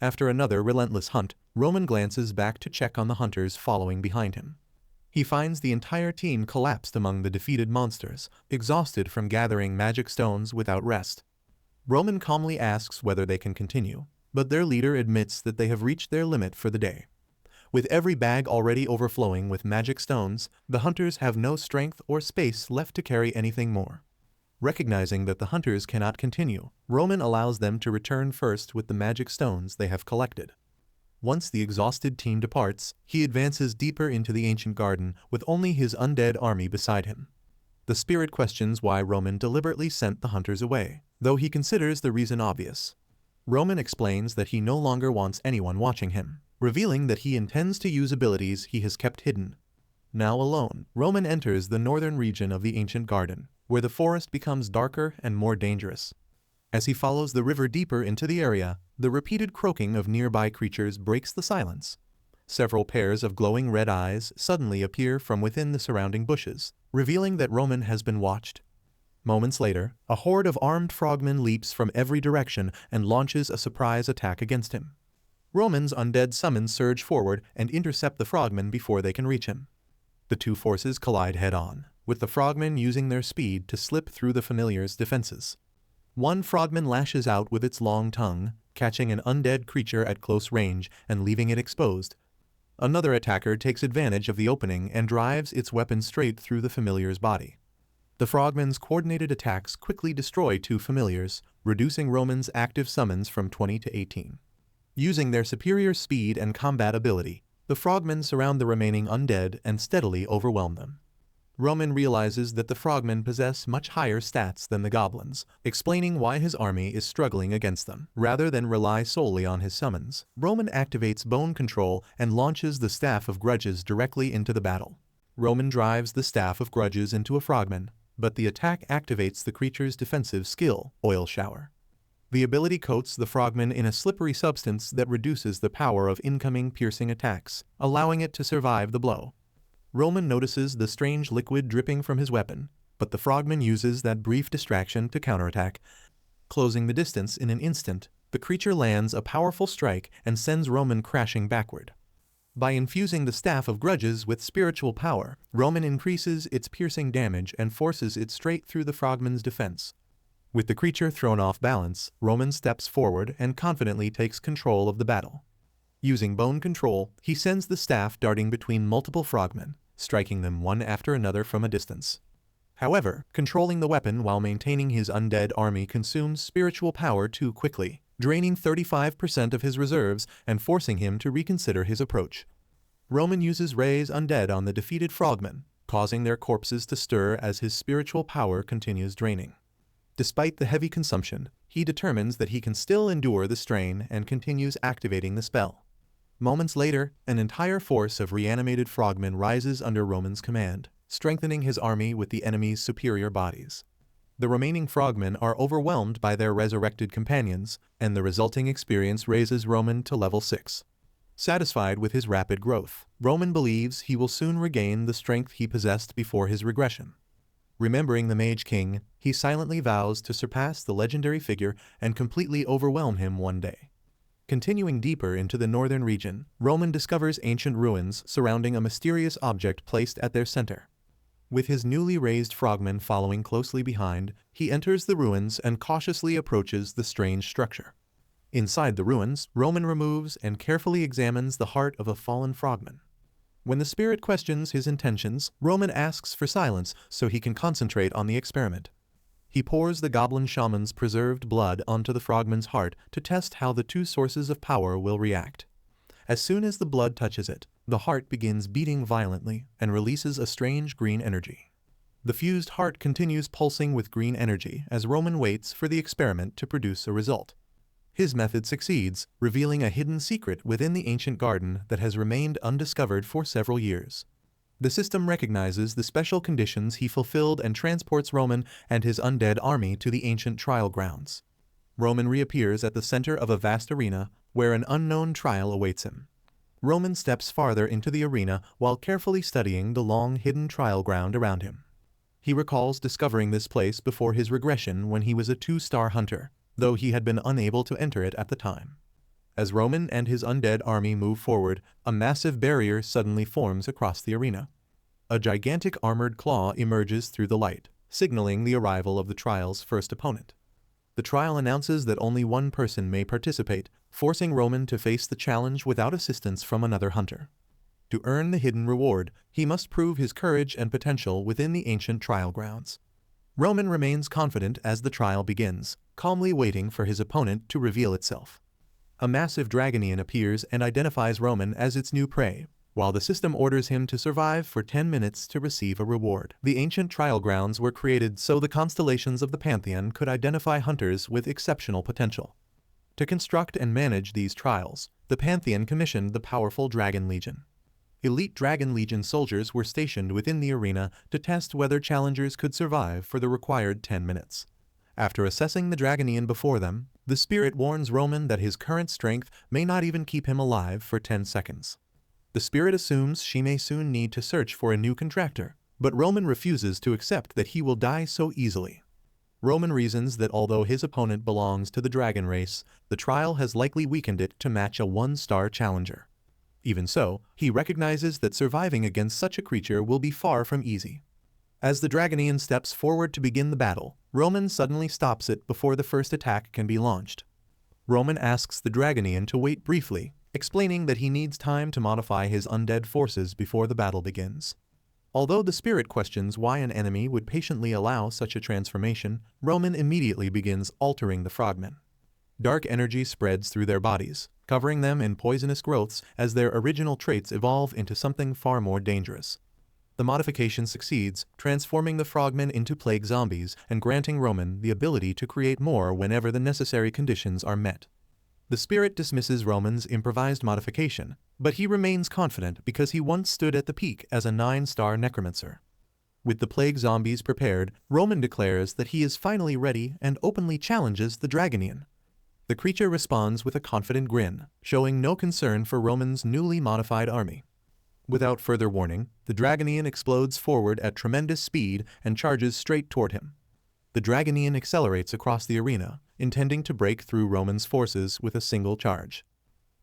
After another relentless hunt, Roman glances back to check on the hunters following behind him. He finds the entire team collapsed among the defeated monsters, exhausted from gathering magic stones without rest. Roman calmly asks whether they can continue, but their leader admits that they have reached their limit for the day. With every bag already overflowing with magic stones, the hunters have no strength or space left to carry anything more. Recognizing that the hunters cannot continue, Roman allows them to return first with the magic stones they have collected. Once the exhausted team departs, he advances deeper into the ancient garden with only his undead army beside him. The spirit questions why Roman deliberately sent the hunters away, though he considers the reason obvious. Roman explains that he no longer wants anyone watching him, revealing that he intends to use abilities he has kept hidden. Now alone, Roman enters the northern region of the ancient garden, where the forest becomes darker and more dangerous. As he follows the river deeper into the area, the repeated croaking of nearby creatures breaks the silence. Several pairs of glowing red eyes suddenly appear from within the surrounding bushes, revealing that Roman has been watched. Moments later, a horde of armed frogmen leaps from every direction and launches a surprise attack against him. Roman's undead summons surge forward and intercept the frogmen before they can reach him. The two forces collide head-on, with the frogmen using their speed to slip through the familiar's defenses. One frogman lashes out with its long tongue, catching an undead creature at close range and leaving it exposed. Another attacker takes advantage of the opening and drives its weapon straight through the familiar's body. The frogmen's coordinated attacks quickly destroy two familiars, reducing Roman's active summons from 20 to 18. Using their superior speed and combat ability, the frogmen surround the remaining undead and steadily overwhelm them. Roman realizes that the frogmen possess much higher stats than the goblins, explaining why his army is struggling against them. Rather than rely solely on his summons, Roman activates bone control and launches the Staff of Grudges directly into the battle. Roman drives the Staff of Grudges into a frogman, but the attack activates the creature's defensive skill, Oil Shower. The ability coats the frogman in a slippery substance that reduces the power of incoming piercing attacks, allowing it to survive the blow. Roman notices the strange liquid dripping from his weapon, but the frogman uses that brief distraction to counterattack. Closing the distance in an instant, the creature lands a powerful strike and sends Roman crashing backward. By infusing the Staff of Grudges with spiritual power, Roman increases its piercing damage and forces it straight through the frogman's defense. With the creature thrown off balance, Roman steps forward and confidently takes control of the battle. Using bone control, he sends the staff darting between multiple frogmen, striking them one after another from a distance. However, controlling the weapon while maintaining his undead army consumes spiritual power too quickly, draining 35% of his reserves and forcing him to reconsider his approach. Roman uses Raise Undead on the defeated frogmen, causing their corpses to stir as his spiritual power continues draining. Despite the heavy consumption, he determines that he can still endure the strain and continues activating the spell. Moments later, an entire force of reanimated frogmen rises under Roman's command, strengthening his army with the enemy's superior bodies. The remaining frogmen are overwhelmed by their resurrected companions, and the resulting experience raises Roman to level 6. Satisfied with his rapid growth, Roman believes he will soon regain the strength he possessed before his regression. Remembering the Mage King, he silently vows to surpass the legendary figure and completely overwhelm him one day. Continuing deeper into the northern region, Roman discovers ancient ruins surrounding a mysterious object placed at their center. With his newly raised frogmen following closely behind, he enters the ruins and cautiously approaches the strange structure. Inside the ruins, Roman removes and carefully examines the heart of a fallen frogman. When the spirit questions his intentions, Roman asks for silence so he can concentrate on the experiment. He pours the goblin shaman's preserved blood onto the frogman's heart to test how the two sources of power will react. As soon as the blood touches it, the heart begins beating violently and releases a strange green energy. The fused heart continues pulsing with green energy as Roman waits for the experiment to produce a result. His method succeeds, revealing a hidden secret within the ancient garden that has remained undiscovered for several years. The system recognizes the special conditions he fulfilled and transports Roman and his undead army to the ancient trial grounds. Roman reappears at the center of a vast arena where an unknown trial awaits him. Roman steps farther into the arena while carefully studying the long hidden trial ground around him. He recalls discovering this place before his regression when he was a 2-star hunter, though he had been unable to enter it at the time. As Roman and his undead army move forward, a massive barrier suddenly forms across the arena. A gigantic armored claw emerges through the light, signaling the arrival of the trial's first opponent. The trial announces that only one person may participate, forcing Roman to face the challenge without assistance from another hunter. To earn the hidden reward, he must prove his courage and potential within the ancient trial grounds. Roman remains confident as the trial begins, calmly waiting for his opponent to reveal itself. A massive Dragonian appears and identifies Roman as its new prey, while the system orders him to survive for 10 minutes to receive a reward. The ancient trial grounds were created so the constellations of the Pantheon could identify hunters with exceptional potential. To construct and manage these trials, the Pantheon commissioned the powerful Dragon Legion. Elite Dragon Legion soldiers were stationed within the arena to test whether challengers could survive for the required 10 minutes. After assessing the Dragonian before them, the spirit warns Roman that his current strength may not even keep him alive for 10 seconds. The spirit assumes she may soon need to search for a new contractor, but Roman refuses to accept that he will die so easily. Roman reasons that although his opponent belongs to the dragon race, the trial has likely weakened it to match a one-star challenger. Even so, he recognizes that surviving against such a creature will be far from easy. As the Dragonian steps forward to begin the battle, Roman suddenly stops it before the first attack can be launched. Roman asks the Dragonian to wait briefly, explaining that he needs time to modify his undead forces before the battle begins. Although the spirit questions why an enemy would patiently allow such a transformation, Roman immediately begins altering the frogmen. Dark energy spreads through their bodies, covering them in poisonous growths as their original traits evolve into something far more dangerous. The modification succeeds, transforming the frogmen into plague zombies and granting Roman the ability to create more whenever the necessary conditions are met. The spirit dismisses Roman's improvised modification, but he remains confident because he once stood at the peak as a 9-star Necromancer. With the plague zombies prepared, Roman declares that he is finally ready and openly challenges the Dragonian. The creature responds with a confident grin, showing no concern for Roman's newly modified army. Without further warning, the Dragonian explodes forward at tremendous speed and charges straight toward him. The Dragonian accelerates across the arena, intending to break through Roman's forces with a single charge.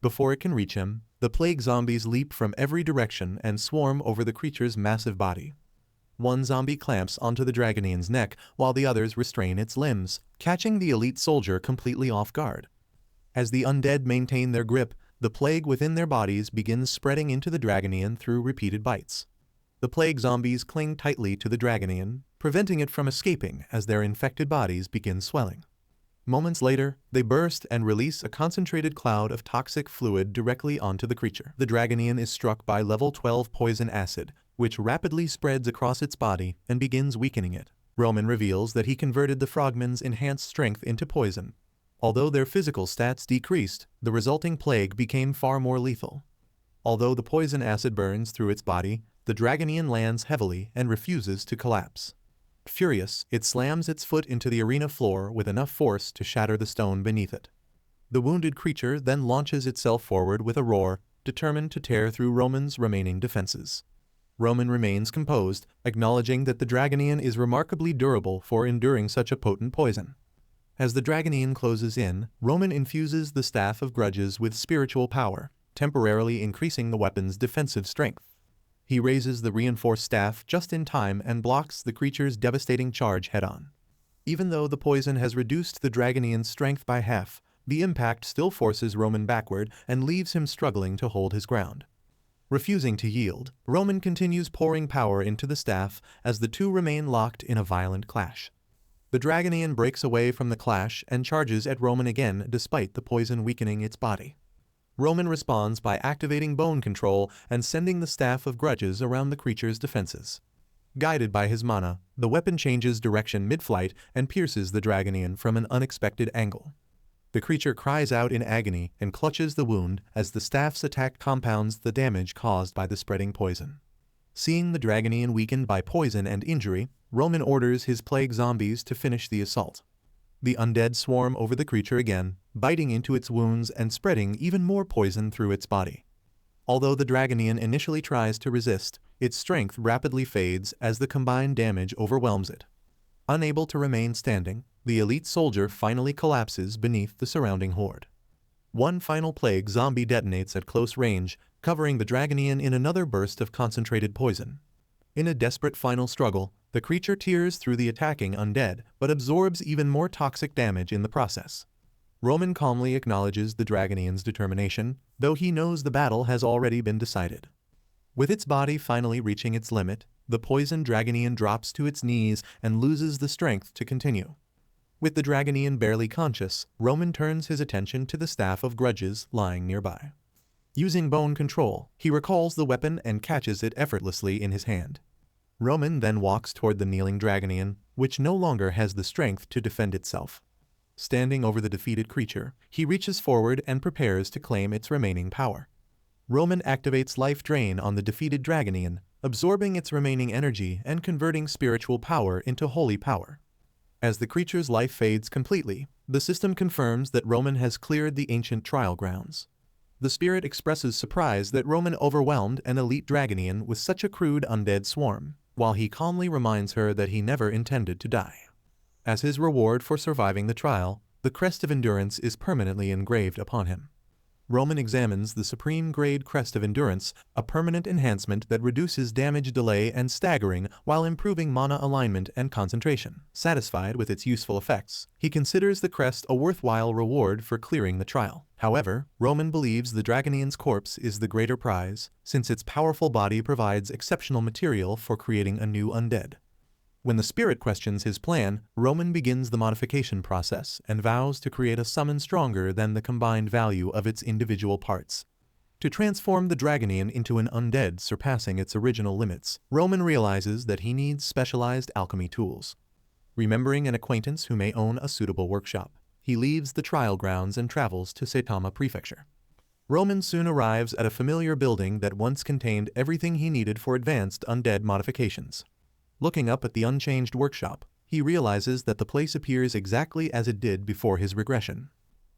Before it can reach him, the plague zombies leap from every direction and swarm over the creature's massive body. One zombie clamps onto the Dragonian's neck while the others restrain its limbs, catching the elite soldier completely off guard. As the undead maintain their grip, the plague within their bodies begins spreading into the Dragonian through repeated bites. The plague zombies cling tightly to the Dragonian, preventing it from escaping as their infected bodies begin swelling. Moments later, they burst and release a concentrated cloud of toxic fluid directly onto the creature. The Dragonian is struck by level 12 poison acid, which rapidly spreads across its body and begins weakening it. Roman reveals that he converted the frogmen's enhanced strength into poison. Although their physical stats decreased, the resulting plague became far more lethal. Although the poison acid burns through its body, the Dragonian lands heavily and refuses to collapse. Furious, it slams its foot into the arena floor with enough force to shatter the stone beneath it. The wounded creature then launches itself forward with a roar, determined to tear through Roman's remaining defenses. Roman remains composed, acknowledging that the Dragonian is remarkably durable for enduring such a potent poison. As the Dragonian closes in, Roman infuses the Staff of Grudges with spiritual power, temporarily increasing the weapon's defensive strength. He raises the reinforced staff just in time and blocks the creature's devastating charge head-on. Even though the poison has reduced the Dragonian's strength by half, the impact still forces Roman backward and leaves him struggling to hold his ground. Refusing to yield, Roman continues pouring power into the staff as the two remain locked in a violent clash. The Dragonian breaks away from the clash and charges at Roman again despite the poison weakening its body. Roman responds by activating bone control and sending the Staff of Grudges around the creature's defenses. Guided by his mana, the weapon changes direction mid-flight and pierces the Dragonian from an unexpected angle. The creature cries out in agony and clutches the wound as the staff's attack compounds the damage caused by the spreading poison. Seeing the Dragonian weakened by poison and injury, Roman orders his plague zombies to finish the assault. The undead swarm over the creature again, biting into its wounds and spreading even more poison through its body. Although the Dragonian initially tries to resist, its strength rapidly fades as the combined damage overwhelms it. Unable to remain standing, the elite soldier finally collapses beneath the surrounding horde. One final plague zombie detonates at close range, covering the Dragonian in another burst of concentrated poison. In a desperate final struggle, the creature tears through the attacking undead, but absorbs even more toxic damage in the process. Roman calmly acknowledges the Dragonian's determination, though he knows the battle has already been decided. With its body finally reaching its limit, the poisoned Dragonian drops to its knees and loses the strength to continue. With the Dragonian barely conscious, Roman turns his attention to the Staff of Grudges lying nearby. Using bone control, he recalls the weapon and catches it effortlessly in his hand. Roman then walks toward the kneeling Dragonian, which no longer has the strength to defend itself. Standing over the defeated creature, he reaches forward and prepares to claim its remaining power. Roman activates Life Drain on the defeated Dragonian, absorbing its remaining energy and converting spiritual power into holy power. As the creature's life fades completely, the system confirms that Roman has cleared the ancient trial grounds. The spirit expresses surprise that Roman overwhelmed an elite Dragonian with such a crude undead swarm, while he calmly reminds her that he never intended to die. As his reward for surviving the trial, the Crest of Endurance is permanently engraved upon him. Roman examines the Supreme Grade Crest of Endurance, a permanent enhancement that reduces damage delay and staggering while improving mana alignment and concentration. Satisfied with its useful effects, he considers the crest a worthwhile reward for clearing the trial. However, Roman believes the Dragonian's corpse is the greater prize, since its powerful body provides exceptional material for creating a new undead. When the spirit questions his plan, Roman begins the modification process and vows to create a summon stronger than the combined value of its individual parts. To transform the Dragonian into an undead surpassing its original limits, Roman realizes that he needs specialized alchemy tools. Remembering an acquaintance who may own a suitable workshop, he leaves the trial grounds and travels to Saitama Prefecture. Roman soon arrives at a familiar building that once contained everything he needed for advanced undead modifications. Looking up at the unchanged workshop, he realizes that the place appears exactly as it did before his regression.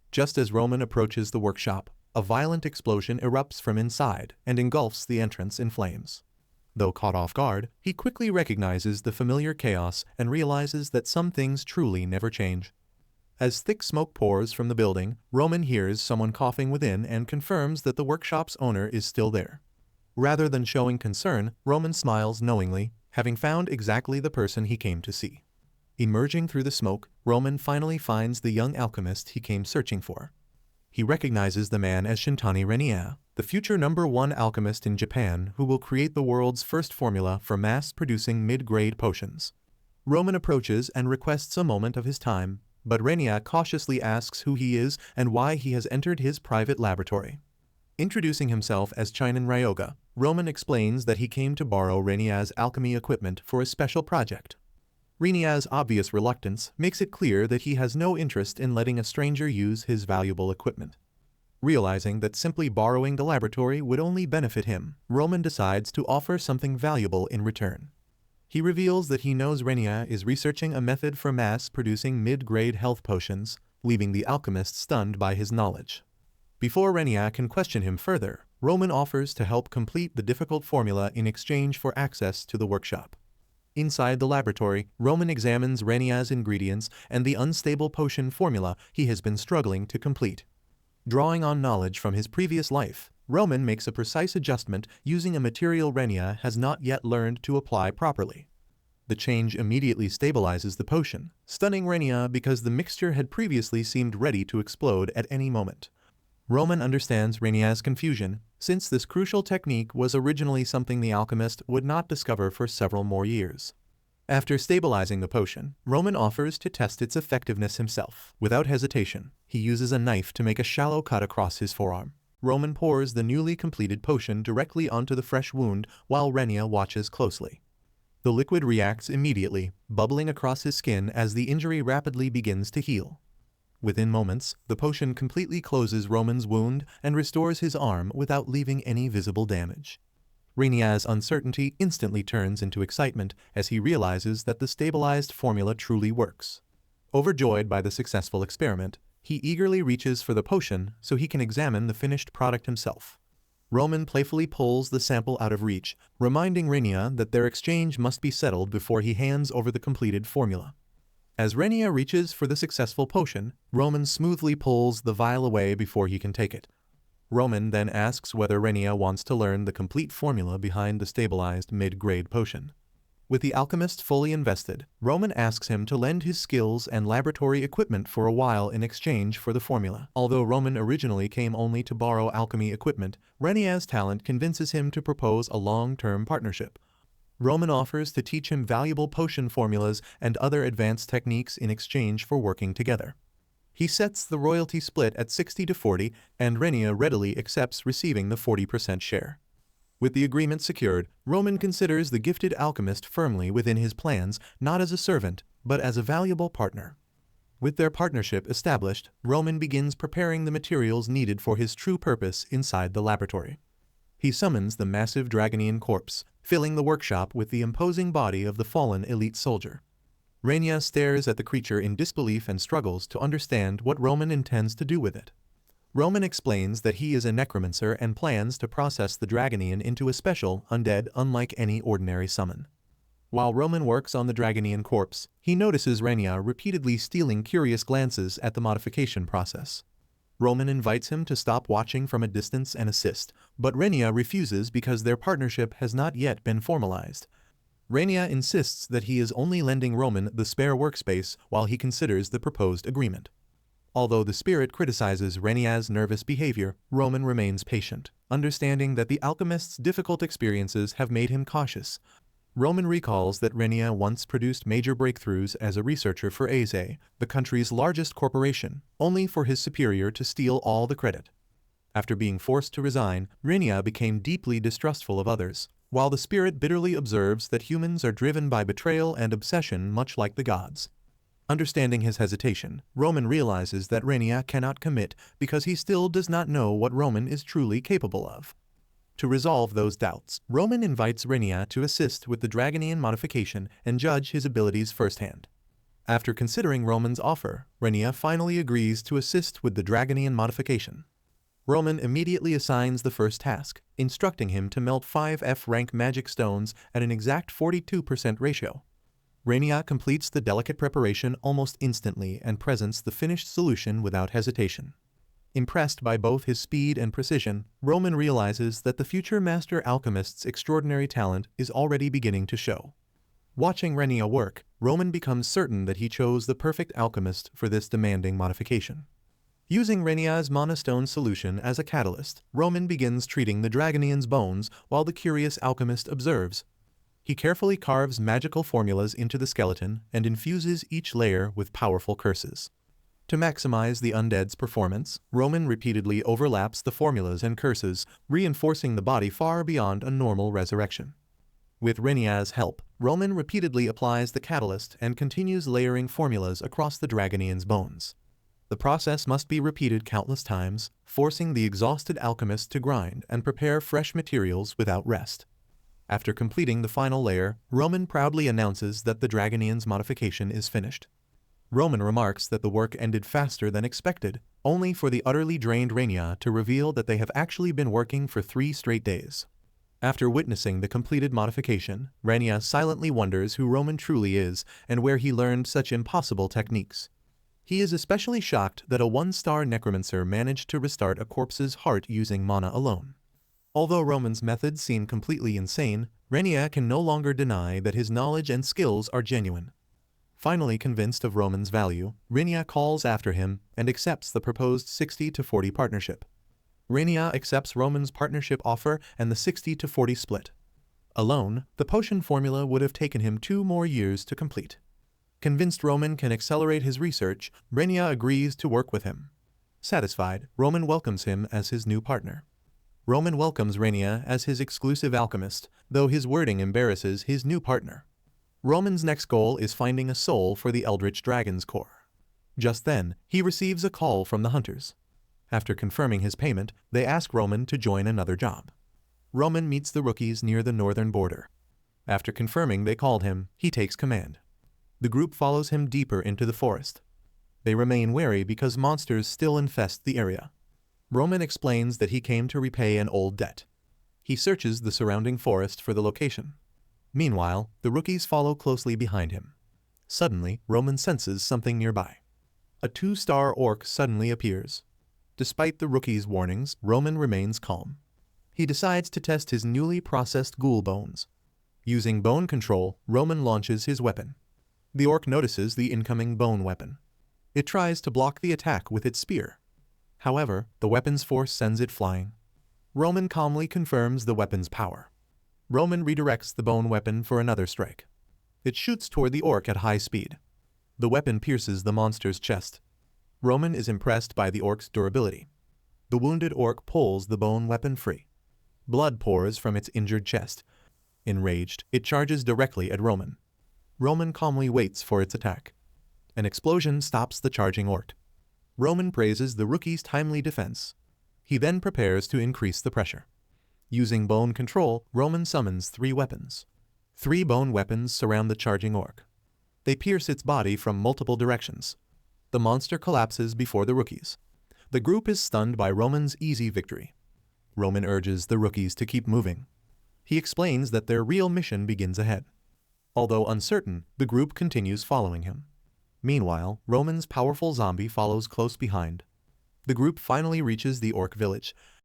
Just as Roman approaches the workshop, a violent explosion erupts from inside and engulfs the entrance in flames. Though caught off guard, he quickly recognizes the familiar chaos and realizes that some things truly never change. As thick smoke pours from the building, Roman hears someone coughing within and confirms that the workshop's owner is still there. Rather than showing concern, Roman smiles knowingly, having found exactly the person he came to see. Emerging through the smoke, Roman finally finds the young alchemist he came searching for. He recognizes the man as Shintani Renia, the future #1 alchemist in Japan who will create the world's first formula for mass-producing mid-grade potions. Roman approaches and requests a moment of his time, but Renia cautiously asks who he is and why he has entered his private laboratory. Introducing himself as Chinen Ryuga, Roman explains that he came to borrow Renia's alchemy equipment for a special project. Renia's obvious reluctance makes it clear that he has no interest in letting a stranger use his valuable equipment. Realizing that simply borrowing the laboratory would only benefit him, Roman decides to offer something valuable in return. He reveals that he knows Renia is researching a method for mass-producing mid-grade health potions, leaving the alchemist stunned by his knowledge. Before Renia can question him further, Roman offers to help complete the difficult formula in exchange for access to the workshop. Inside the laboratory, Roman examines Renia's ingredients and the unstable potion formula he has been struggling to complete. Drawing on knowledge from his previous life, Roman makes a precise adjustment using a material Renia has not yet learned to apply properly. The change immediately stabilizes the potion, stunning Renia because the mixture had previously seemed ready to explode at any moment. Roman understands Renia's confusion, since this crucial technique was originally something the alchemist would not discover for several more years. After stabilizing the potion, Roman offers to test its effectiveness himself. Without hesitation, he uses a knife to make a shallow cut across his forearm. Roman pours the newly completed potion directly onto the fresh wound while Renia watches closely. The liquid reacts immediately, bubbling across his skin as the injury rapidly begins to heal. Within moments, the potion completely closes Roman's wound and restores his arm without leaving any visible damage. Renia's uncertainty instantly turns into excitement as he realizes that the stabilized formula truly works. Overjoyed by the successful experiment, he eagerly reaches for the potion so he can examine the finished product himself. Roman playfully pulls the sample out of reach, reminding Renia that their exchange must be settled before he hands over the completed formula. As Renia reaches for the successful potion, Roman smoothly pulls the vial away before he can take it. Roman then asks whether Renia wants to learn the complete formula behind the stabilized mid-grade potion. With the alchemist fully invested, Roman asks him to lend his skills and laboratory equipment for a while in exchange for the formula. Although Roman originally came only to borrow alchemy equipment, Renia's talent convinces him to propose a long-term partnership. Roman offers to teach him valuable potion formulas and other advanced techniques in exchange for working together. He sets the royalty split at 60-40, and Renia readily accepts receiving the 40% share. With the agreement secured, Roman considers the gifted alchemist firmly within his plans, not as a servant, but as a valuable partner. With their partnership established, Roman begins preparing the materials needed for his true purpose inside the laboratory. He summons the massive Dragonian corpse, filling the workshop with the imposing body of the fallen elite soldier. Renia stares at the creature in disbelief and struggles to understand what Roman intends to do with it. Roman explains that he is a necromancer and plans to process the Dragonian into a special undead unlike any ordinary summon. While Roman works on the Dragonian corpse, he notices Renia repeatedly stealing curious glances at the modification process. Roman invites him to stop watching from a distance and assist, but Renia refuses because their partnership has not yet been formalized. Renia insists that he is only lending Roman the spare workspace while he considers the proposed agreement. Although the spirit criticizes Renia's nervous behavior, Roman remains patient, understanding that the alchemist's difficult experiences have made him cautious. Roman recalls that Renia once produced major breakthroughs as a researcher for Aze, the country's largest corporation, only for his superior to steal all the credit. After being forced to resign, Renia became deeply distrustful of others, while the spirit bitterly observes that humans are driven by betrayal and obsession much like the gods. Understanding his hesitation, Roman realizes that Renia cannot commit because he still does not know what Roman is truly capable of. To resolve those doubts, Roman invites Renia to assist with the Dragonian modification and judge his abilities firsthand. After considering Roman's offer, Renia finally agrees to assist with the Dragonian modification. Roman immediately assigns the first task, instructing him to melt 5 F-rank magic stones at an exact 42% ratio. Renia completes the delicate preparation almost instantly and presents the finished solution without hesitation. Impressed by both his speed and precision, Roman realizes that the future master alchemist's extraordinary talent is already beginning to show. Watching Renia work, Roman becomes certain that he chose the perfect alchemist for this demanding modification. Using Renia's monostone solution as a catalyst, Roman begins treating the Dragonian's bones while the curious alchemist observes. He carefully carves magical formulas into the skeleton and infuses each layer with powerful curses. To maximize the undead's performance, Roman repeatedly overlaps the formulas and curses, reinforcing the body far beyond a normal resurrection. With Renia's help, Roman repeatedly applies the catalyst and continues layering formulas across the Dragonian's bones. The process must be repeated countless times, forcing the exhausted alchemist to grind and prepare fresh materials without rest. After completing the final layer, Roman proudly announces that the Dragonian's modification is finished. Roman remarks that the work ended faster than expected, only for the utterly drained Renia to reveal that they have actually been working for 3 straight days. After witnessing the completed modification, Renia silently wonders who Roman truly is and where he learned such impossible techniques. He is especially shocked that a 1-star necromancer managed to restart a corpse's heart using mana alone. Although Roman's methods seem completely insane, Renia can no longer deny that his knowledge and skills are genuine. Finally convinced of Roman's value, Renia calls after him and accepts the proposed 60-40 partnership. Renia accepts Roman's partnership offer and the 60-40 split. Alone, the potion formula would have taken him 2 more years to complete. Convinced Roman can accelerate his research, Renia agrees to work with him. Satisfied, Roman welcomes him as his new partner. Roman welcomes Renia as his exclusive alchemist, though his wording embarrasses his new partner. Roman's next goal is finding a soul for the Eldritch Dragon's core. Just then, he receives a call from the hunters. After confirming his payment, they ask Roman to join another job. Roman meets the rookies near the northern border. After confirming they called him, he takes command. The group follows him deeper into the forest. They remain wary because monsters still infest the area. Roman explains that he came to repay an old debt. He searches the surrounding forest for the location. Meanwhile, the rookies follow closely behind him. Suddenly, Roman senses something nearby. A 2-star orc suddenly appears. Despite the rookies' warnings, Roman remains calm. He decides to test his newly processed ghoul bones. Using bone control, Roman launches his weapon. The orc notices the incoming bone weapon. It tries to block the attack with its spear. However, the weapon's force sends it flying. Roman calmly confirms the weapon's power. Roman redirects the bone weapon for another strike. It shoots toward the orc at high speed. The weapon pierces the monster's chest. Roman is impressed by the orc's durability. The wounded orc pulls the bone weapon free. Blood pours from its injured chest. Enraged, it charges directly at Roman. Roman calmly waits for its attack. An explosion stops the charging orc. Roman praises the rookie's timely defense. He then prepares to increase the pressure. Using bone control, Roman summons 3 weapons. 3 bone weapons surround the charging orc. They pierce its body from multiple directions. The monster collapses before the rookies. The group is stunned by Roman's easy victory. Roman urges the rookies to keep moving. He explains that their real mission begins ahead. Although uncertain, the group continues following him. Meanwhile, Roman's powerful zombie follows close behind. The group finally reaches the orc village.